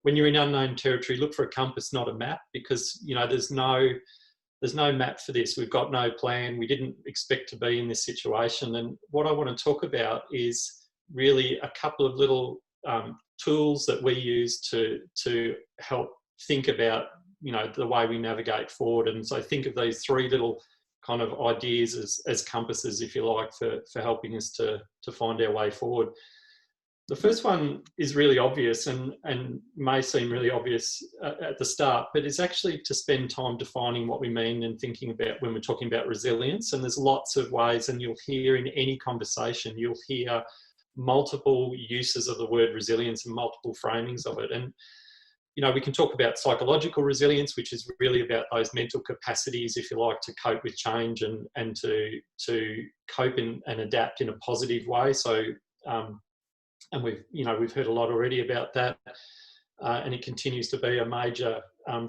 When you're in unknown territory, look for a compass, not a map, because, you know, there's no map for this. We've got no plan. We didn't expect to be in this situation. And what I want to talk about is really a couple of little tools that we use to help think about, you know, the way we navigate forward. And so think of these three little kind of ideas as compasses, if you like, for helping us to find our way forward. The first one is really obvious and may seem really obvious at the start, but it's actually to spend time defining what we mean and thinking about when we're talking about resilience. And there's lots of ways, and you'll hear in any conversation, you'll hear multiple uses of the word resilience and multiple framings of it. And, you know, we can talk about psychological resilience, which is really about those mental capacities, if you like, to cope with change and to cope and adapt in a positive way. So, and we've heard a lot already about that, and it continues to be a major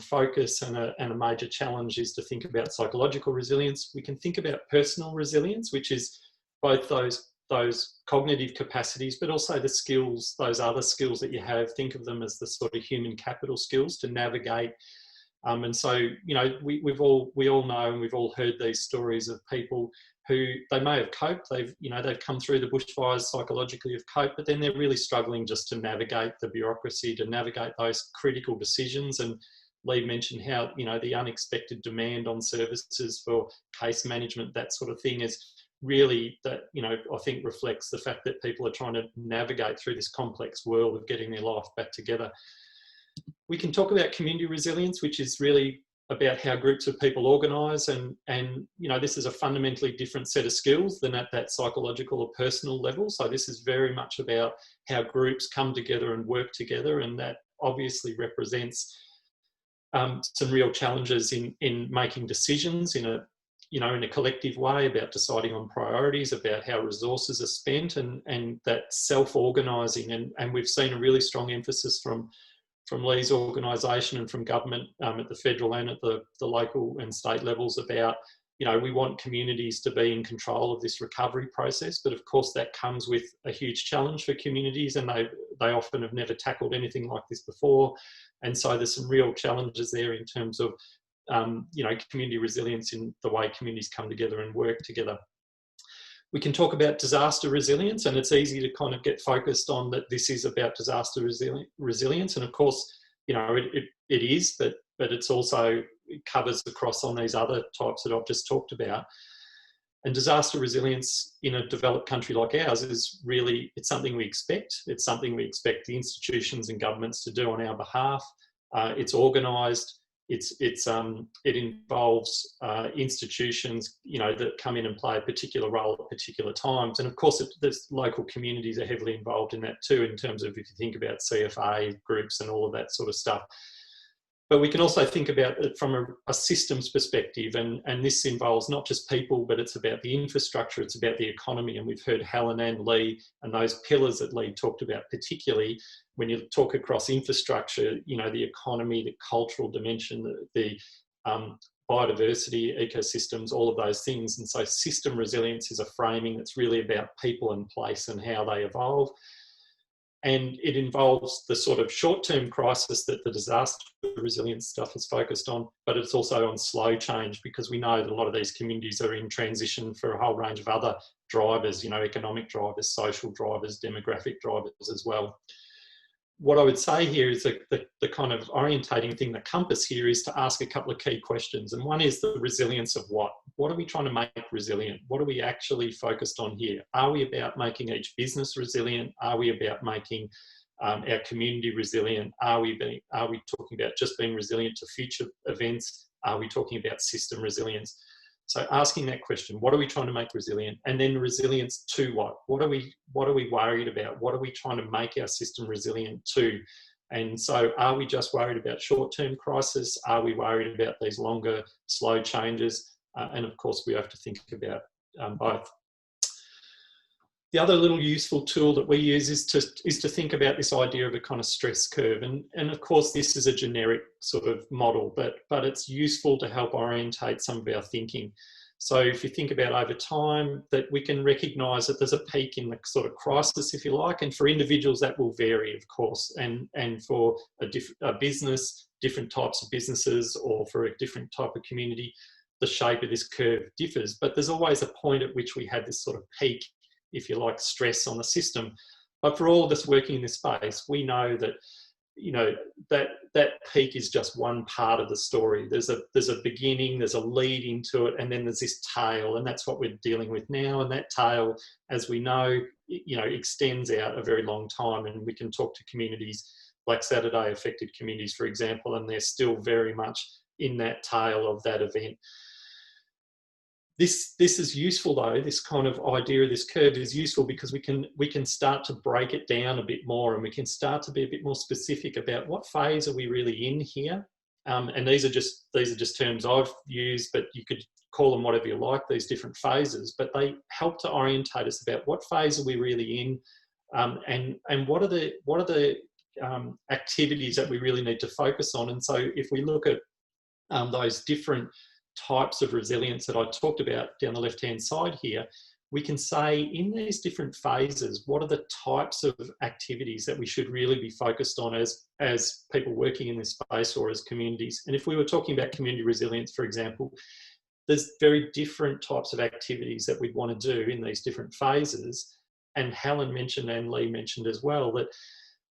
focus and a major challenge, is to think about psychological resilience. We can think about personal resilience, which is both those cognitive capacities, but also the skills, those other skills that you have. Think of them as the sort of human capital skills to navigate. And so, you know, we all know, and we've all heard these stories of people who they may have coped, they've come through the bushfires, psychologically have coped, but then they're really struggling just to navigate the bureaucracy, to navigate those critical decisions. And Lee mentioned how, you know, the unexpected demand on services for case management, that sort of thing, is really, that, you know, I think reflects the fact that people are trying to navigate through this complex world of getting their life back together. We can talk about community resilience, which is really about how groups of people organise, and you know, this is a fundamentally different set of skills than at that psychological or personal level. So this is very much about how groups come together and work together, and that obviously represents some real challenges in making decisions in a collective way, about deciding on priorities, about how resources are spent, and that self-organising. And we've seen a really strong emphasis from Lee's organisation and from government at the federal and at the local and state levels about, you know, we want communities to be in control of this recovery process. But of course that comes with a huge challenge for communities, and they often have never tackled anything like this before. And so there's some real challenges there in terms of, you know, community resilience in the way communities come together and work together. We can talk about disaster resilience, and it's easy to kind of get focused on that this is about disaster resilience. And of course, you know, it is, but it's also, it covers across on these other types that I've just talked about. And disaster resilience in a developed country like ours is really, it's something we expect. It's something we expect the institutions and governments to do on our behalf. It's organised. It involves institutions, you know, that come in and play a particular role at particular times. And of course, there's local communities are heavily involved in that too, in terms of if you think about CFA groups and all of that sort of stuff. But we can also think about it from a systems perspective, and this involves not just people, but it's about the infrastructure, it's about the economy. And we've heard Helen and Lee and those pillars that Lee talked about, particularly when you talk across infrastructure, you know, the economy, the cultural dimension, the biodiversity, ecosystems, all of those things. And so system resilience is a framing that's really about people and place and how they evolve. And it involves the sort of short-term crisis that the disaster resilience stuff is focused on, but it's also on slow change, because we know that a lot of these communities are in transition for a whole range of other drivers, economic drivers, social drivers, demographic drivers as well. What I would say here is that the kind of orientating thing, the compass here, is to ask a couple of key questions. And one is the resilience of what? What are we trying to make resilient? What are we actually focused on here? Are we about making each business resilient? Are we about making our community resilient? Are we talking about just being resilient to future events? Are we talking about system resilience? So asking that question, what are we trying to make resilient? And then resilience to what? What are we worried about? What are we trying to make our system resilient to? And so are we just worried about short-term crisis? Are we worried about these longer, slow changes? And of course, we have to think about both. The other little useful tool that we use is to think about this idea of a kind of stress curve. And of course, this is a generic sort of model, but it's useful to help orientate some of our thinking. So if you think about over time, that we can recognise that there's a peak in the sort of crisis, if you like, and for individuals that will vary, of course, and for a business, different types of businesses, or for a different type of community, the shape of this curve differs. But there's always a point at which we have this sort of peak, if you like, stress on the system. But for all of us working in this space, we know that, that peak is just one part of the story. There's a beginning, there's a lead into it, and then there's this tail, and that's what we're dealing with now. And that tail, as we know, extends out a very long time. And we can talk to communities, Black Saturday affected communities, for example, and they're still very much in that tail of that event. This is useful though. This kind of idea of this curve is useful because we can start to break it down a bit more, and we can start to be a bit more specific about what phase are we really in here. And these are just terms I've used, but you could call them whatever you like, these different phases. But they help to orientate us about what phase are we really in, and what are the activities that we really need to focus on. And so if we look at those different types of resilience that I talked about down the left-hand side here, we can say in these different phases, what are the types of activities that we should really be focused on as people working in this space or as communities. And if we were talking about community resilience, for example, there's very different types of activities that we'd want to do in these different phases. And Helen mentioned, and Lee mentioned as well, that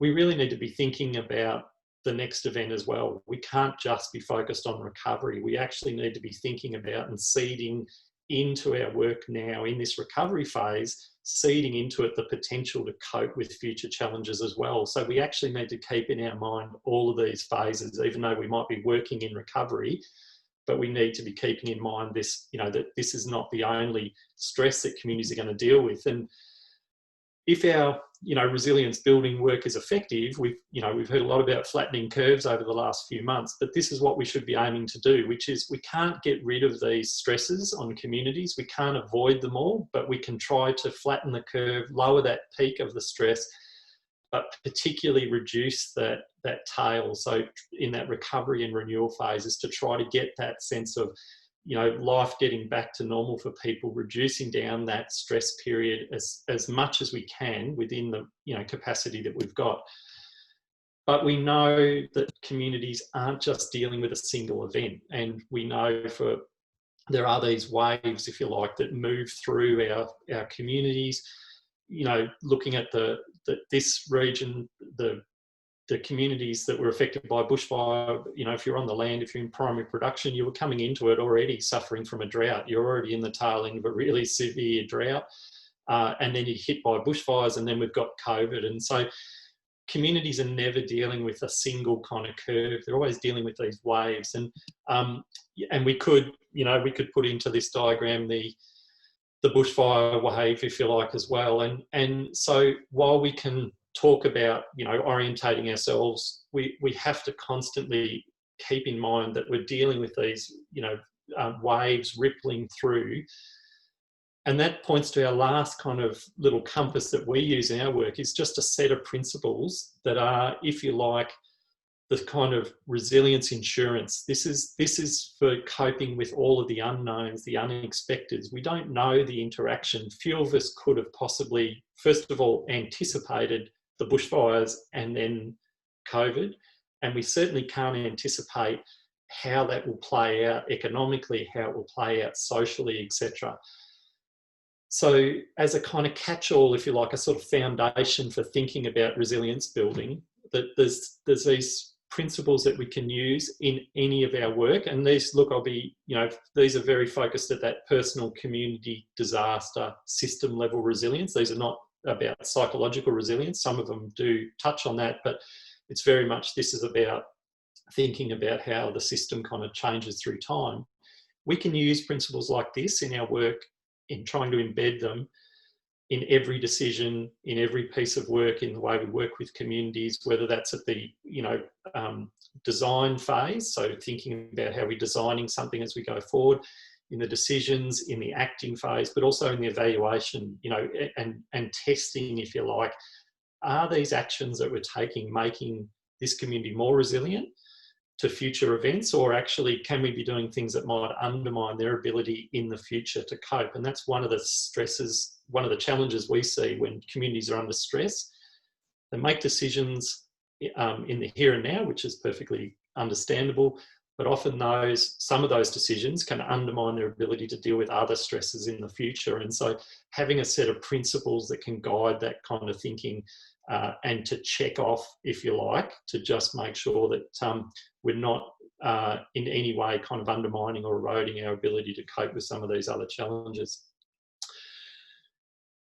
we really need to be thinking about the next event as well. We can't just be focused on recovery. We actually need to be thinking about and seeding into our work now in this recovery phase, seeding into it the potential to cope with future challenges as well. So we actually need to keep in our mind all of these phases, even though we might be working in recovery, but we need to be keeping in mind this, that this is not the only stress that communities are going to deal with. And if our resilience building work is effective, we've heard a lot about flattening curves over the last few months, but this is what we should be aiming to do, which is we can't get rid of these stresses on communities. We can't avoid them all, but we can try to flatten the curve, lower that peak of the stress, but particularly reduce that tail. So in that recovery and renewal phase is to try to get that sense of life getting back to normal for people, reducing down that stress period as much as we can within the capacity that we've got. But we know that communities aren't just dealing with a single event, and we know there are these waves, if you like, that move through our communities. Looking at this region, the communities that were affected by bushfire, if you're on the land, if you're in primary production, you were coming into it already suffering from a drought. You're already in the tail end of a really severe drought. And then you're hit by bushfires, and then we've got COVID. And so communities are never dealing with a single kind of curve. They're always dealing with these waves. And we could put into this diagram the bushfire wave, if you like, as well. And so while we can talk about orientating ourselves, we have to constantly keep in mind that we're dealing with these waves rippling through. And that points to our last kind of little compass that we use in our work, is just a set of principles that are, if you like, the kind of resilience insurance. This is for coping with all of the unknowns, the unexpecteds. We don't know the interaction. Few of us could have possibly, first of all, anticipated the bushfires and then COVID, and we certainly can't anticipate how that will play out economically, how it will play out socially, etc. So as a kind of catch-all, if you like, a sort of foundation for thinking about resilience building, that there's these principles that we can use in any of our work. And these, look, these are very focused at that personal, community, disaster, system level resilience. These are not about psychological resilience. Some of them do touch on that, but it's very much, this is about thinking about how the system kind of changes through time. We can use principles like this in our work in trying to embed them in every decision, in every piece of work, in the way we work with communities, whether that's at the design phase, so thinking about how we're designing something as we go forward, in the decisions, in the acting phase, but also in the evaluation, and testing, if you like. Are these actions that we're taking making this community more resilient to future events, or actually can we be doing things that might undermine their ability in the future to cope? And that's one of the stresses, one of the challenges we see when communities are under stress. They make decisions in the here and now, which is perfectly understandable, but often some of those decisions can undermine their ability to deal with other stresses in the future. And so having a set of principles that can guide that kind of thinking and to check off, if you like, to just make sure that we're not in any way kind of undermining or eroding our ability to cope with some of these other challenges.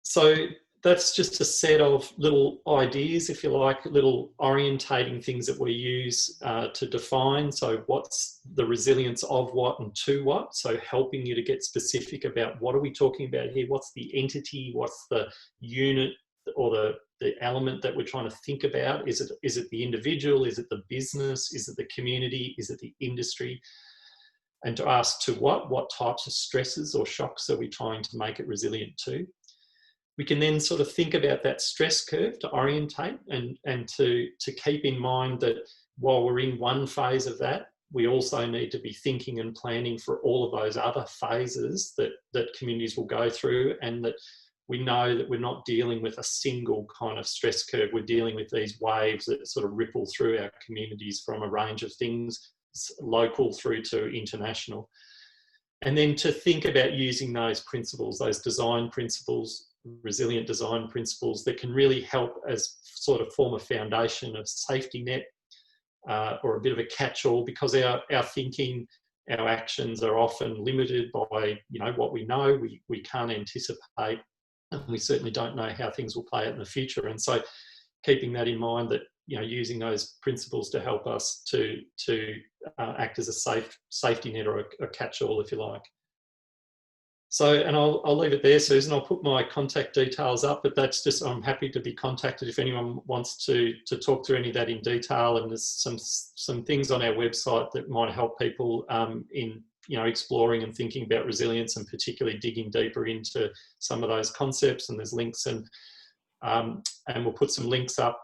So that's just a set of little ideas, if you like, little orientating things that we use to define. So what's the resilience of what and to what? So helping you to get specific about what are we talking about here? What's the entity? What's the unit or the element that we're trying to think about? Is it the individual? Is it the business? Is it the community? Is it the industry? And to ask to what types of stresses or shocks are we trying to make it resilient to? We can then sort of think about that stress curve to orientate and to keep in mind that while we're in one phase of that, we also need to be thinking and planning for all of those other phases that communities will go through, and that we know that we're not dealing with a single kind of stress curve. We're dealing with these waves that sort of ripple through our communities from a range of things, local through to international. And then to think about using those principles, those design principles, resilient design principles that can really help as sort of form a foundation of safety net or a bit of a catch-all, because our thinking, our actions are often limited by what we know. We can't anticipate, and we certainly don't know how things will play out in the future. And so keeping that in mind, that using those principles to help us to act as a safety net or a catch-all, if you like. So, and I'll leave it there, Susan. I'll put my contact details up, but that's just, I'm happy to be contacted if anyone wants to talk through any of that in detail. And there's some things on our website that might help people in exploring and thinking about resilience, and particularly digging deeper into some of those concepts. And there's links, and we'll put some links up.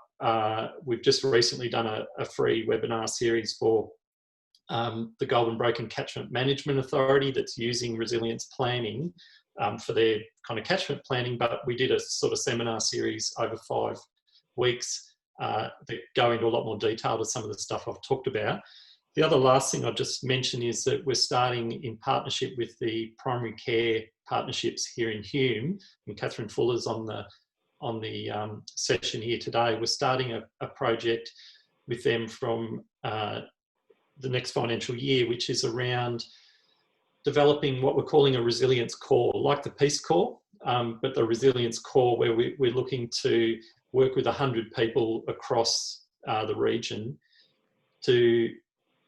We've just recently done a free webinar series for the Goulburn Broken Catchment Management Authority that's using resilience planning for their kind of catchment planning, but we did a sort of seminar series over 5 weeks that go into a lot more detail to some of the stuff I've talked about. The other last thing I'll just mention is that we're starting in partnership with the primary care partnerships here in Hume, and Catherine Fuller's on the session here today. We're starting a project with them from the next financial year, which is around developing what we're calling a resilience core, like the Peace Corps, but the resilience core, where we're looking to work with 100 people across the region to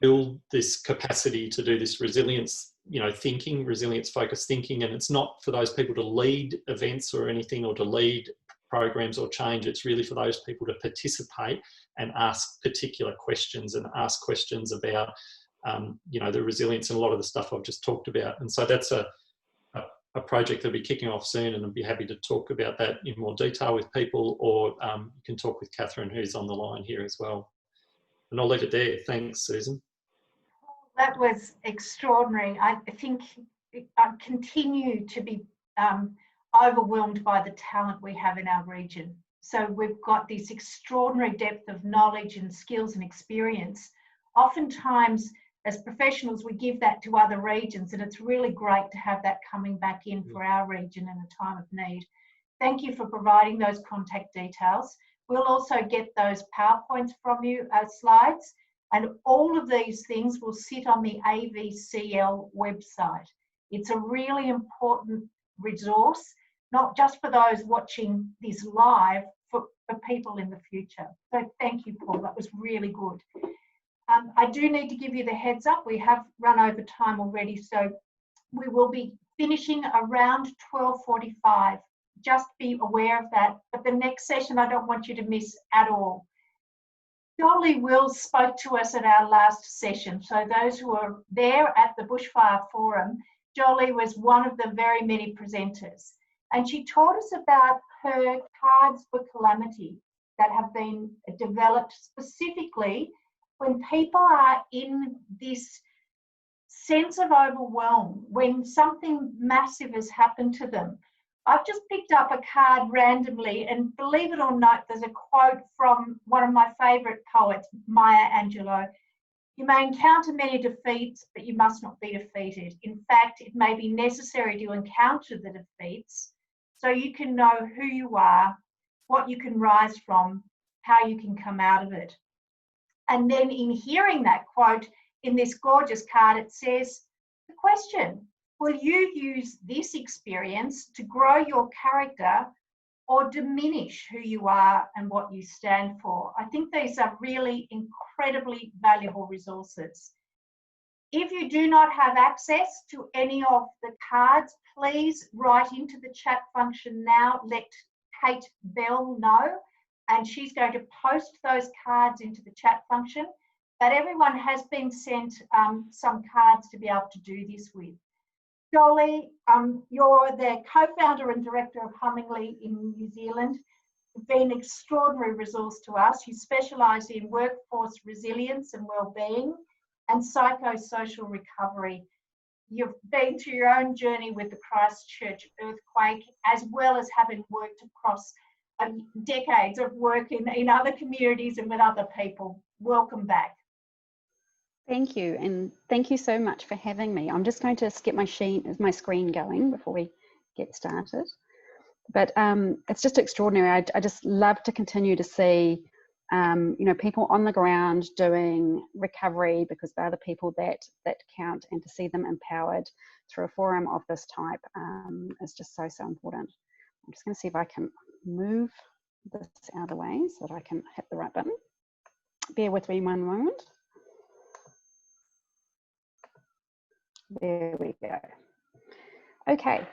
build this capacity to do this resilience, thinking, resilience-focused thinking. And it's not for those people to lead events or anything, or to lead programs or change. It's really for those people to participate and ask particular questions, and ask questions about, the resilience and a lot of the stuff I've just talked about. And so that's a project that'll be kicking off soon, and I'll be happy to talk about that in more detail with people, or you can talk with Catherine, who's on the line here as well. And I'll leave it there. Thanks, Susan. That was extraordinary. I think I continue to be overwhelmed by the talent we have in our region. So we've got this extraordinary depth of knowledge and skills and experience. Oftentimes, as professionals, we give that to other regions, and it's really great to have that coming back in for our region in a time of need. Thank you for providing those contact details. We'll also get those PowerPoints from you, slides, and all of these things will sit on the AVCL website. It's a really important resource, not just for those watching this live, for people in the future. So thank you, Paul, that was really good. I do need to give you the heads up. We have run over time already, so we will be finishing around 12:45. Just be aware of that. But the next session, I don't want you to miss at all. Dolly Wills spoke to us at our last session. So those who are there at the Bushfire Forum, Dolly was one of the very many presenters. And she taught us about her cards for calamity that have been developed specifically when people are in this sense of overwhelm, when something massive has happened to them. I've just picked up a card randomly, and believe it or not, there's a quote from one of my favourite poets, Maya Angelou. You may encounter many defeats, but you must not be defeated. In fact, it may be necessary to encounter the defeats so you can know who you are, what you can rise from, how you can come out of it. And then in hearing that quote in this gorgeous card, it says, the question, will you use this experience to grow your character or diminish who you are and what you stand for? I think these are really incredibly valuable resources. If you do not have access to any of the cards, please write into the chat function now. Let Kate Bell know, and she's going to post those cards into the chat function. But everyone has been sent some cards to be able to do this with. Dolly, you're the co-founder and director of Hummingly in New Zealand. You've been an extraordinary resource to us. You specialise in workforce resilience and wellbeing and psychosocial recovery. You've been through your own journey with the Christchurch earthquake, as well as having worked across decades of work in other communities and with other people. Welcome back. Thank you, and thank you so much for having me. I'm just going to get my screen going before we get started. But it's just extraordinary. I just love to continue to see, people on the ground doing recovery, because they're the people that count, and to see them empowered through a forum of this type is just so important. I'm just going to see if I can move this out of the way so that I can hit the right button. Bear with me one moment. There we go. Okay,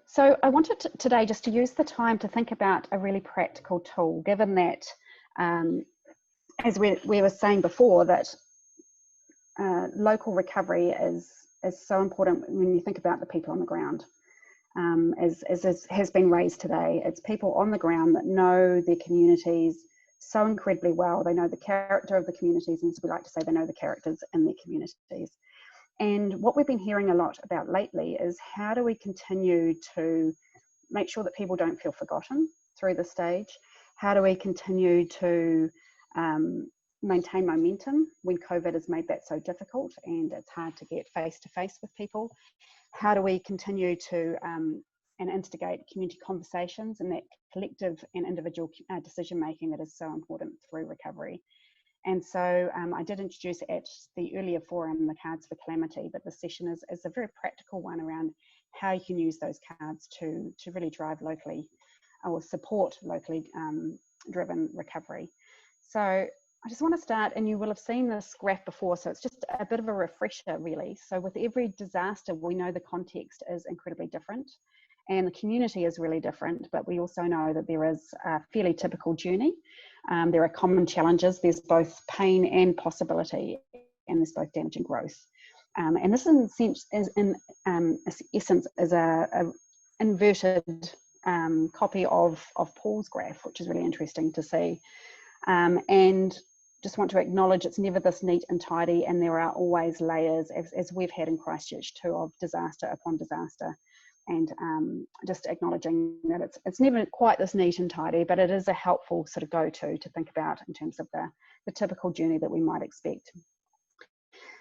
so I wanted today just to use the time to think about a really practical tool, given that, as we were saying before, that local recovery is so important when you think about the people on the ground. As has been raised today, it's people on the ground that know their communities so incredibly well. They know the character of the communities, and as we like to say, they know the characters in their communities. And what we've been hearing a lot about lately is how do we continue to make sure that people don't feel forgotten through this stage? How do we continue to maintain momentum when COVID has made that so difficult and it's hard to get face-to-face with people? How do we continue to and instigate community conversations and that collective and individual decision-making that is so important through recovery? And so I did introduce at the earlier forum the cards for calamity, but this session is a very practical one around how you can use those cards to really drive locally or support locally driven recovery. So I just want to start, and you will have seen this graph before, so it's just a bit of a refresher really. So with every disaster, we know the context is incredibly different and the community is really different, but we also know that there is a fairly typical journey. There are common challenges. There's both pain and possibility, and there's both damage and growth. And this in essence is a inverted copy of Paul's graph, which is really interesting to see. And just want to acknowledge it's never this neat and tidy, and there are always layers, as we've had in Christchurch too, of disaster upon disaster. and just acknowledging that it's never quite this neat and tidy, but it is a helpful sort of go-to to think about in terms of the typical journey that we might expect.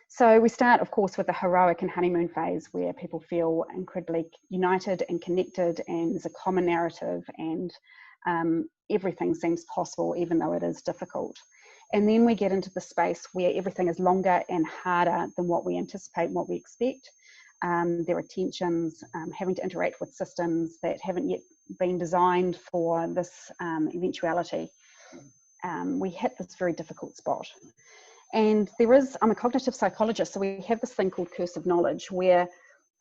So we start, of course, with the heroic and honeymoon phase, where people feel incredibly united and connected, and there's a common narrative, and everything seems possible, even though it is difficult. And then we get into the space where everything is longer and harder than what we anticipate and what we expect. There are tensions, having to interact with systems that haven't yet been designed for this eventuality. We hit this very difficult spot. And I'm a cognitive psychologist, so we have this thing called curse of knowledge, where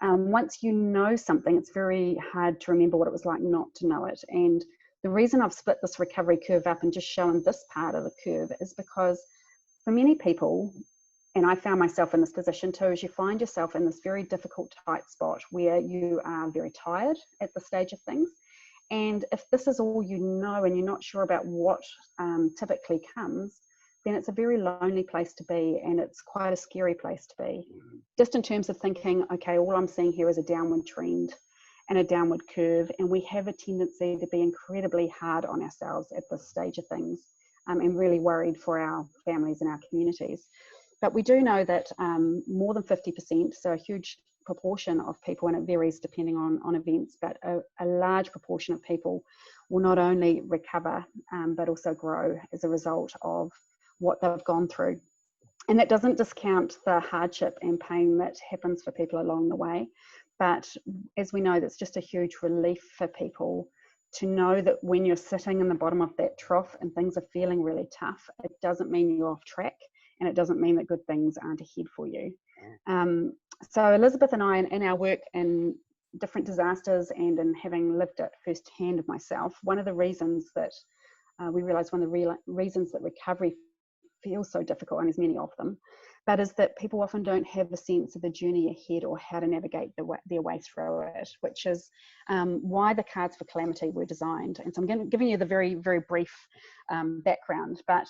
once you know something, it's very hard to remember what it was like not to know it. And the reason I've split this recovery curve up and just shown this part of the curve is because for many people, and I found myself in this position too, is you find yourself in this very difficult, tight spot where you are very tired at the stage of things. And if this is all you know and you're not sure about what typically comes, then it's a very lonely place to be, and it's quite a scary place to be. Just in terms of thinking, okay, all I'm seeing here is a downward trend and a downward curve, and we have a tendency to be incredibly hard on ourselves at this stage of things, and really worried for our families and our communities. But we do know that more than 50%, so a huge proportion of people, and it varies depending on events, but a large proportion of people will not only recover, but also grow as a result of what they've gone through. And that doesn't discount the hardship and pain that happens for people along the way. But as we know, that's just a huge relief for people to know that when you're sitting in the bottom of that trough and things are feeling really tough, it doesn't mean you're off track, and it doesn't mean that good things aren't ahead for you. So Elizabeth and I, in our work in different disasters and in having lived it firsthand of myself, one of the reasons that we realised one of the reasons that recovery feels so difficult, and there's many of them, but is that people often don't have a sense of the journey ahead or how to navigate their way through it, which is why the cards for calamity were designed. And so I'm giving you the very, very brief background, but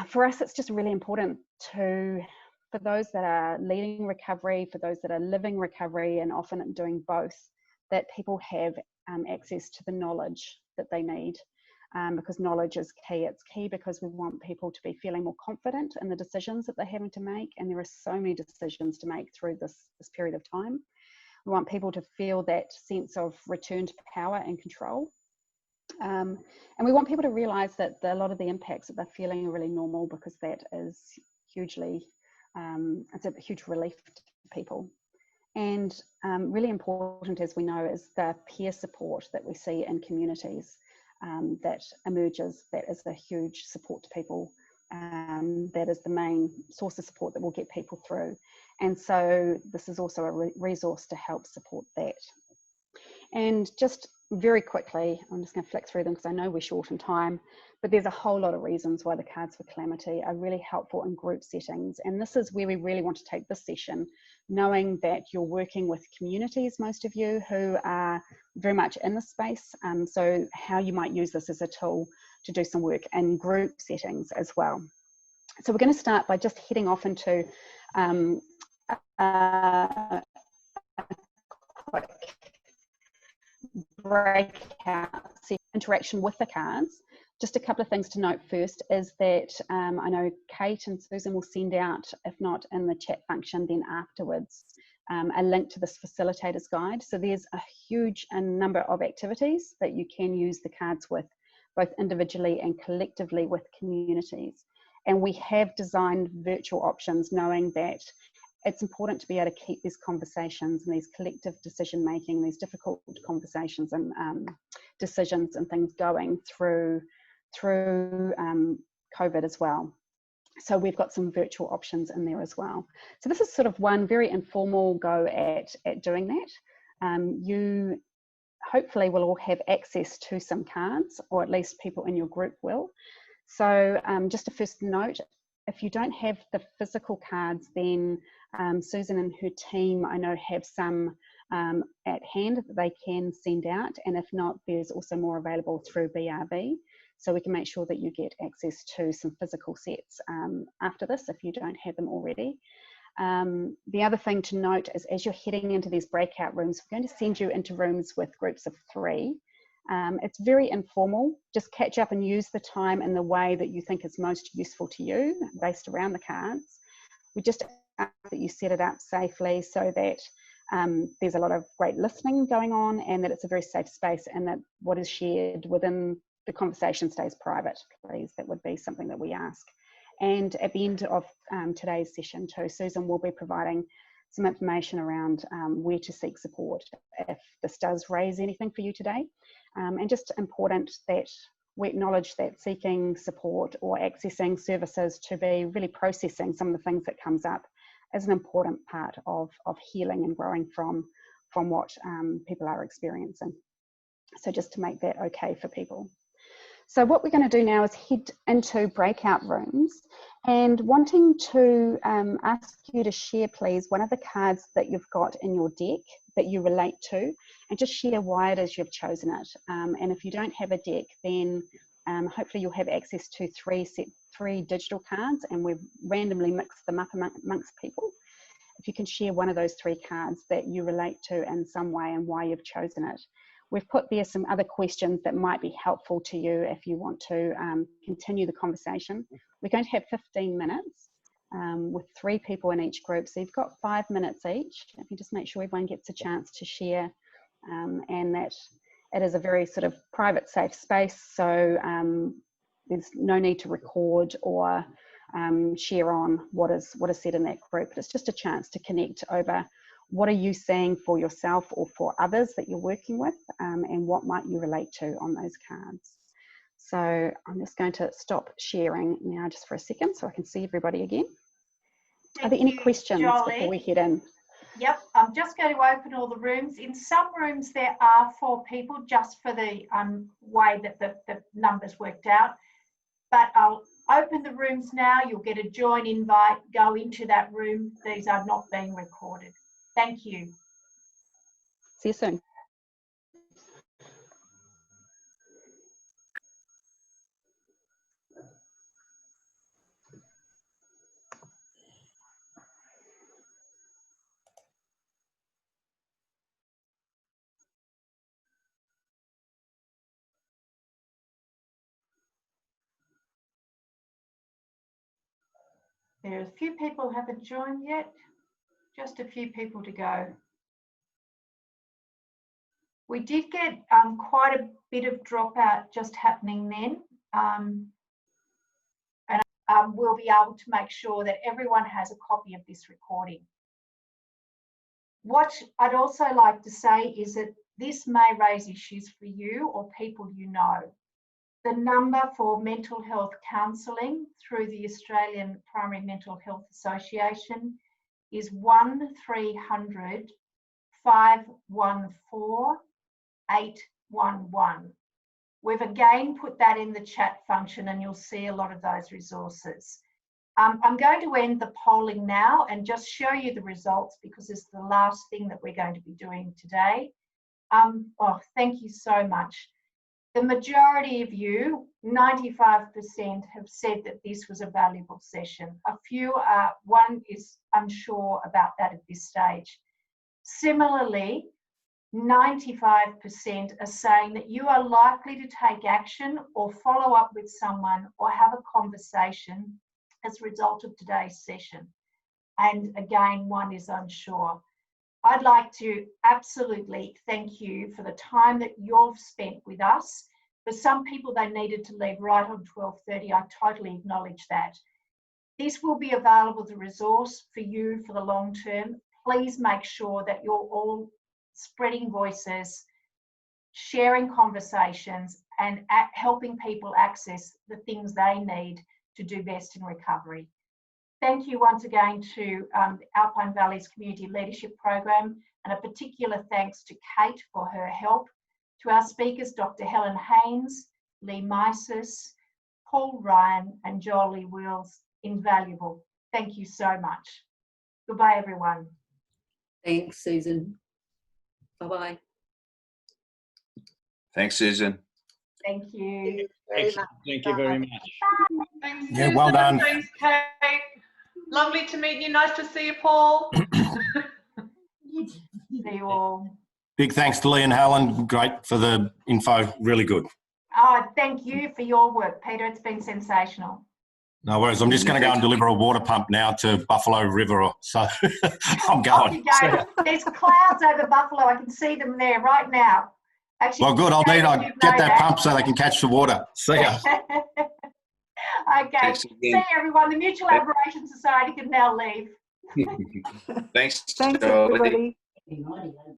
for us, it's just really important for those that are leading recovery, for those that are living recovery, and often doing both, that people have access to the knowledge that they need. Because knowledge is key. It's key because we want people to be feeling more confident in the decisions that they're having to make, and there are so many decisions to make through this period of time. We want people to feel that sense of returned power and control. And we want people to realise that a lot of the impacts that they're feeling are really normal, because that is hugely, it's a huge relief to people. And really important, as we know, is the peer support that we see in communities. That emerges, that is a huge support to people. That is the main source of support that will get people through. And so this is also a resource to help support that. And just very quickly, I'm just going to flick through them because I know we're short on time, but there's a whole lot of reasons why the cards for calamity are really helpful in group settings. And this is where we really want to take this session, knowing that you're working with communities, most of you, who are very much in the space. So how you might use this as a tool to do some work in group settings as well. So we're going to start by just heading off into a quick breakout interaction with the cards. Just a couple of things to note first is that I know Kate and Susan will send out, if not in the chat function, then afterwards, a link to this facilitator's guide. So there's a huge number of activities that you can use the cards with, both individually and collectively with communities. And we have designed virtual options, knowing that it's important to be able to keep these conversations and these collective decision making, these difficult conversations and decisions and things going through COVID as well. So we've got some virtual options in there as well. So this is sort of one very informal go at doing that. You hopefully will all have access to some cards, or at least people in your group will. So just a first note, if you don't have the physical cards, then Susan and her team, I know, have some at hand that they can send out. And if not, there's also more available through BRB. So we can make sure that you get access to some physical sets after this if you don't have them already. The other thing to note is as you're heading into these breakout rooms, we're going to send you into rooms with groups of 3. It's very informal. Just catch up and use the time in the way that you think is most useful to you based around the cards. We just ask that you set it up safely so that there's a lot of great listening going on and that it's a very safe space and that what is shared within the conversation stays private, please. That would be something that we ask. And at the end of today's session too, Susan will be providing some information around where to seek support if this does raise anything for you today. And just important that we acknowledge that seeking support or accessing services to be really processing some of the things that comes up is an important part of healing and growing from what people are experiencing. So just to make that okay for people. So what we're going to do now is head into breakout rooms and wanting to ask you to share, please, one of the cards that you've got in your deck that you relate to and just share why it is you've chosen it. And if you don't have a deck, then hopefully you'll have access to three digital cards and we've randomly mixed them up amongst people. If you can share one of those 3 cards that you relate to in some way and why you've chosen it. We've put there some other questions that might be helpful to you if you want to continue the conversation. We're going to have 15 minutes with 3 people in each group. So you've got 5 minutes each. If you just make sure everyone gets a chance to share and that it is a very sort of private, safe space. So there's no need to record or share on what is said in that group. But it's just a chance to connect over what are you seeing for yourself or for others that you're working with, and what might you relate to on those cards. So I'm just going to stop sharing now just for a second so I can see everybody again. Are there any questions before we head in? Yep, I'm just going to open all the rooms. In some rooms there are 4 people just for the way that the numbers worked out. But I'll open the rooms now. You'll get a join invite. Go into that room. These are not being recorded. Thank you. See you soon. There are a few people who haven't joined yet. Just a few people to go. We did get quite a bit of dropout just happening then. And we'll be able to make sure that everyone has a copy of this recording. What I'd also like to say is that this may raise issues for you or people you know. The number for mental health counselling through the Australian Primary Mental Health Association is 1300 514 811. We've again put that in the chat function and you'll see a lot of those resources. I'm going to end the polling now and just show you the results because it's the last thing that we're going to be doing today. Oh, thank you so much. The majority of you, 95%, have said that this was a valuable session. A few are, one is unsure about that at this stage. Similarly, 95% are saying that you are likely to take action or follow up with someone or have a conversation as a result of today's session. And again, one is unsure. I'd like to absolutely thank you for the time that you've spent with us. For some people, they needed to leave right on 12:30. I totally acknowledge that. This will be available as a resource for you for the long term. Please make sure that you're all spreading voices, sharing conversations, and helping people access the things they need to do best in recovery. Thank you once again to the Alpine Valleys Community Leadership Program, and a particular thanks to Kate for her help, to our speakers, Dr. Helen Haynes, Lee Mises, Paul Ryan, and Jolie Wills. Invaluable. Thank you so much. Goodbye, everyone. Thanks, Susan. Bye-bye. Thanks, Susan. Thank you. Thank you very much. Thanks, Yeah, well Susan. done. Thanks, Kate. Lovely to meet you. Nice to see you, Paul. See you all. Big thanks to Lee and Helen. Great for the info. Really good. Oh, thank you for your work, Peter. It's been sensational. No worries. I'm just going to go and deliver a water pump now to Buffalo River. So I'm Off going. you go. There's clouds over Buffalo. I can see them there right now. Actually, Well, good. I'll David, get that pump so they can catch the water. See ya. Okay. Thanks See again. everyone. The Mutual Aberration Society can now leave. Thanks, Thanks, Jolie. everybody.